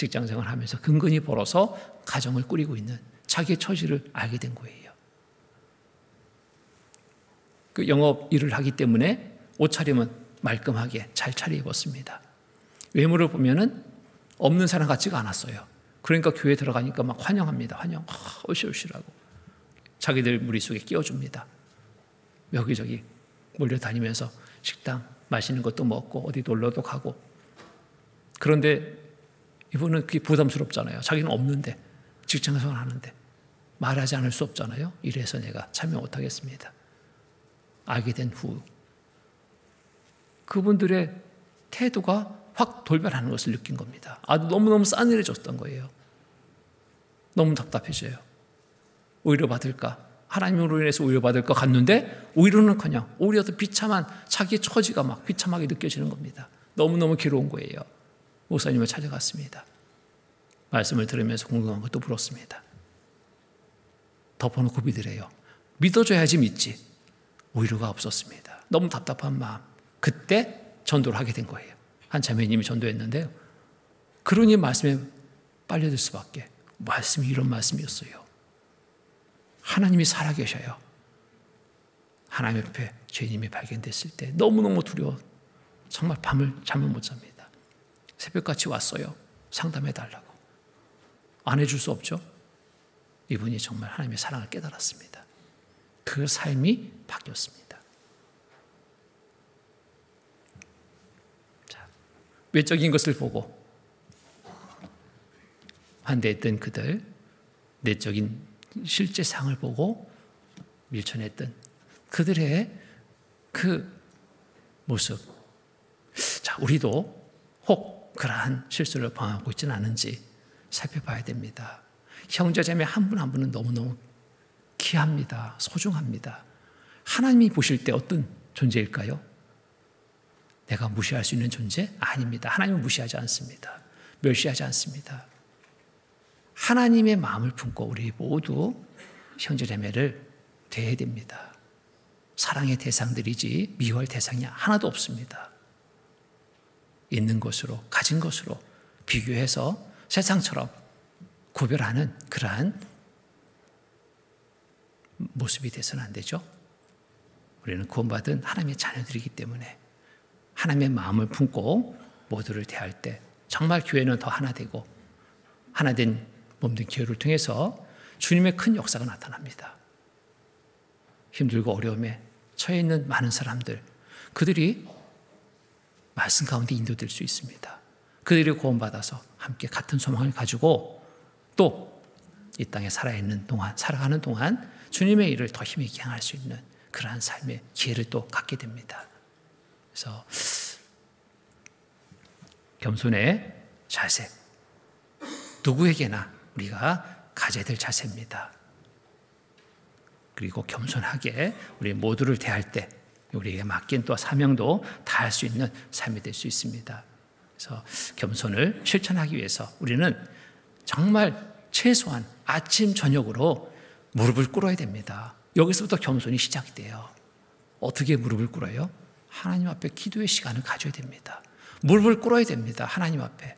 직장생활을 하면서 근근히 벌어서 가정을 꾸리고 있는 자기의 처지를 알게 된 거예요. 그 영업 일을 하기 때문에 옷차림은 말끔하게 잘 차려입었습니다. 외모를 보면은 없는 사람 같지가 않았어요. 그러니까 교회에 들어가니까 막 환영합니다. 환영. 오시오시라고. 자기들 무리 속에 끼워줍니다. 여기저기 몰려다니면서 식당 맛있는 것도 먹고 어디 놀러도 가고. 그런데 이분은 그게 부담스럽잖아요. 자기는 없는데 직장생활 하는데 말하지 않을 수 없잖아요. 이래서 내가 참여 못하겠습니다. 알게 된 후 그분들의 태도가 확 돌변하는 것을 느낀 겁니다. 너무너무 싸늘해졌던 거예요. 너무 답답해져요. 오히려 받을까? 하나님으로 인해서 오히려 받을까 갔는데 오히려는커녕 오히려 더 비참한 자기의 처지가 막 비참하게 느껴지는 겁니다. 너무너무 괴로운 거예요. 목사님을 찾아갔습니다. 말씀을 들으면서 궁금한 것도 물었습니다. 덮어놓고 믿으래요. 믿어줘야지 믿지. 오히려가 없었습니다. 너무 답답한 마음. 그때 전도를 하게 된 거예요. 한 자매님이 전도했는데요. 그러니 말씀에 빨려들 수밖에. 말씀이 이런 말씀이었어요. 하나님이 살아계셔요. 하나님 옆에 죄인임이 발견됐을 때 너무너무 두려워. 정말 밤을 잠을 못 잡니다. 새벽같이 왔어요. 상담해달라고. 안 해줄 수 없죠. 이분이 정말 하나님의 사랑을 깨달았습니다. 그 삶이 바뀌었습니다. 자, 외적인 것을 보고 환대했던 그들, 내적인 실제 상을 보고 밀쳐냈던 그들의 그 모습. 자, 우리도 혹 그러한 실수를 범하고 있지는 않은지 살펴봐야 됩니다. 형제자매 한 분 한 분은 너무너무 귀합니다. 소중합니다. 하나님이 보실 때 어떤 존재일까요? 내가 무시할 수 있는 존재? 아닙니다. 하나님은 무시하지 않습니다. 멸시하지 않습니다. 하나님의 마음을 품고 우리 모두 형제자매를 대해야 됩니다. 사랑의 대상들이지 미워할 대상이 하나도 없습니다. 있는 것으로, 가진 것으로 비교해서 세상처럼 구별하는 그러한 모습이 돼서는 안 되죠. 우리는 구원받은 하나님의 자녀들이기 때문에 하나님의 마음을 품고 모두를 대할 때 정말 교회는 더 하나 되고 하나 된 몸된 교회를 통해서 주님의 큰 역사가 나타납니다. 힘들고 어려움에 처해 있는 많은 사람들, 그들이 말씀 가운데 인도될 수 있습니다. 그들이 구원받아서 함께 같은 소망을 가지고 또 이 땅에 살아가는 동안 주님의 일을 더 힘있게 행할 수 있는 그러한 삶의 기회를 또 갖게 됩니다. 그래서 겸손의 자세, 누구에게나 우리가 가져야 될 자세입니다. 그리고 겸손하게 우리 모두를 대할 때 우리에게 맡긴 또 사명도 다할 수 있는 삶이 될 수 있습니다. 그래서 겸손을 실천하기 위해서 우리는 정말 최소한 아침 저녁으로 무릎을 꿇어야 됩니다. 여기서부터 겸손이 시작이 돼요. 어떻게 무릎을 꿇어요? 하나님 앞에 기도의 시간을 가져야 됩니다. 무릎을 꿇어야 됩니다. 하나님 앞에.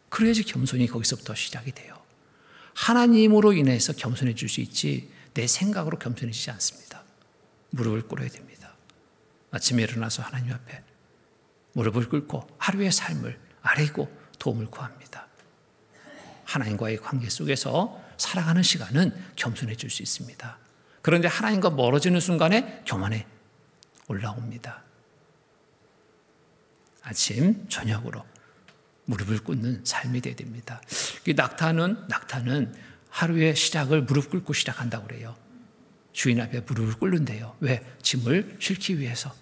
그래야지 겸손이 거기서부터 시작이 돼요. 하나님으로 인해서 겸손해질 수 있지 내 생각으로 겸손해지지 않습니다. 무릎을 꿇어야 됩니다. 아침에 일어나서 하나님 앞에 무릎을 꿇고 하루의 삶을 아뢰고 도움을 구합니다. 하나님과의 관계 속에서 살아가는 시간은 겸손해질 수 있습니다. 그런데 하나님과 멀어지는 순간에 교만에 올라옵니다. 아침, 저녁으로 무릎을 꿇는 삶이 되어야 됩니다. 낙타는 하루의 시작을 무릎 꿇고 시작한다고 그래요. 주인 앞에 무릎을 꿇는데요. 왜? 짐을 싣기 위해서.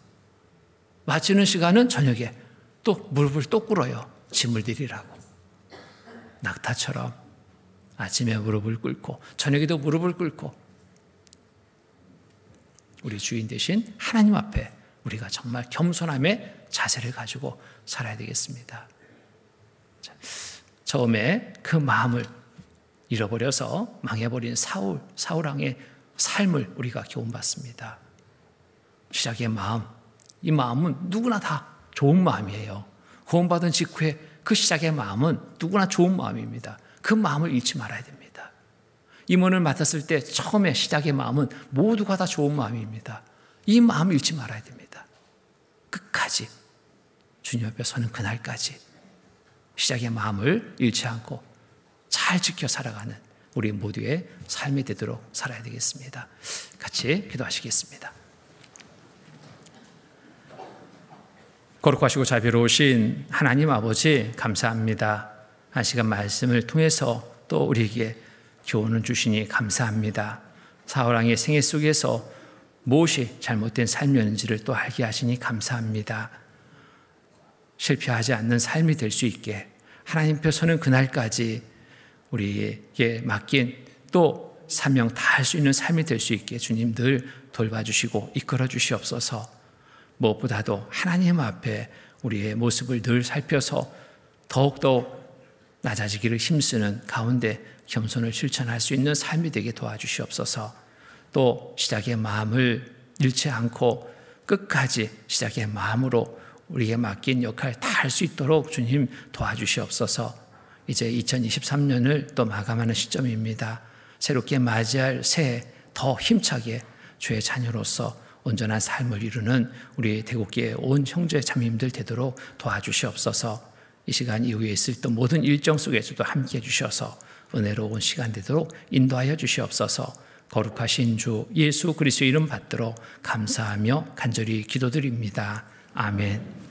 마치는 시간은 저녁에 또 무릎을 또 꿇어요. 짐을 드리라고. 낙타처럼 아침에 무릎을 꿇고 저녁에도 무릎을 꿇고 우리 주인 대신 하나님 앞에 우리가 정말 겸손함의 자세를 가지고 살아야 되겠습니다. 처음에 그 마음을 잃어버려서 망해버린 사울 왕의 삶을 우리가 교훈받습니다. 시작의 마음, 이 마음은 누구나 다 좋은 마음이에요. 구원받은 직후에 그 시작의 마음은 누구나 좋은 마음입니다. 그 마음을 잃지 말아야 됩니다. 임원을 맡았을 때 처음에 시작의 마음은 모두가 다 좋은 마음입니다. 이 마음을 잃지 말아야 됩니다. 끝까지 주님 앞에 서는 그날까지 시작의 마음을 잃지 않고 잘 지켜 살아가는 우리 모두의 삶이 되도록 살아야 되겠습니다. 같이 기도하시겠습니다. 거룩하시고 자비로우신 하나님 아버지, 감사합니다. 한 시간 말씀을 통해서 또 우리에게 교훈을 주시니 감사합니다. 사울왕의 생애 속에서 무엇이 잘못된 삶이었는지를 또 알게 하시니 감사합니다. 실패하지 않는 삶이 될 수 있게 하나님 앞에 서는 그날까지 우리에게 맡긴 또 사명 다할 수 있는 삶이 될 수 있게 주님 늘 돌봐주시고 이끌어 주시옵소서. 무엇보다도 하나님 앞에 우리의 모습을 늘 살펴서 더욱더 낮아지기를 힘쓰는 가운데 겸손을 실천할 수 있는 삶이 되게 도와주시옵소서. 또 시작의 마음을 잃지 않고 끝까지 시작의 마음으로 우리에게 맡긴 역할 다 할 수 있도록 주님 도와주시옵소서. 이제 2023년을 또 마감하는 시점입니다. 새롭게 맞이할 새해 더 힘차게 주의 자녀로서 온전한 삶을 이루는 우리 대국교회 온 형제 자매님들 되도록 도와주시옵소서. 이 시간 이후에 있을 또 모든 일정 속에서도 함께해 주셔서 은혜로운 시간 되도록 인도하여 주시옵소서. 거룩하신 주 예수 그리스도의 이름 받들어 감사하며 간절히 기도드립니다. 아멘.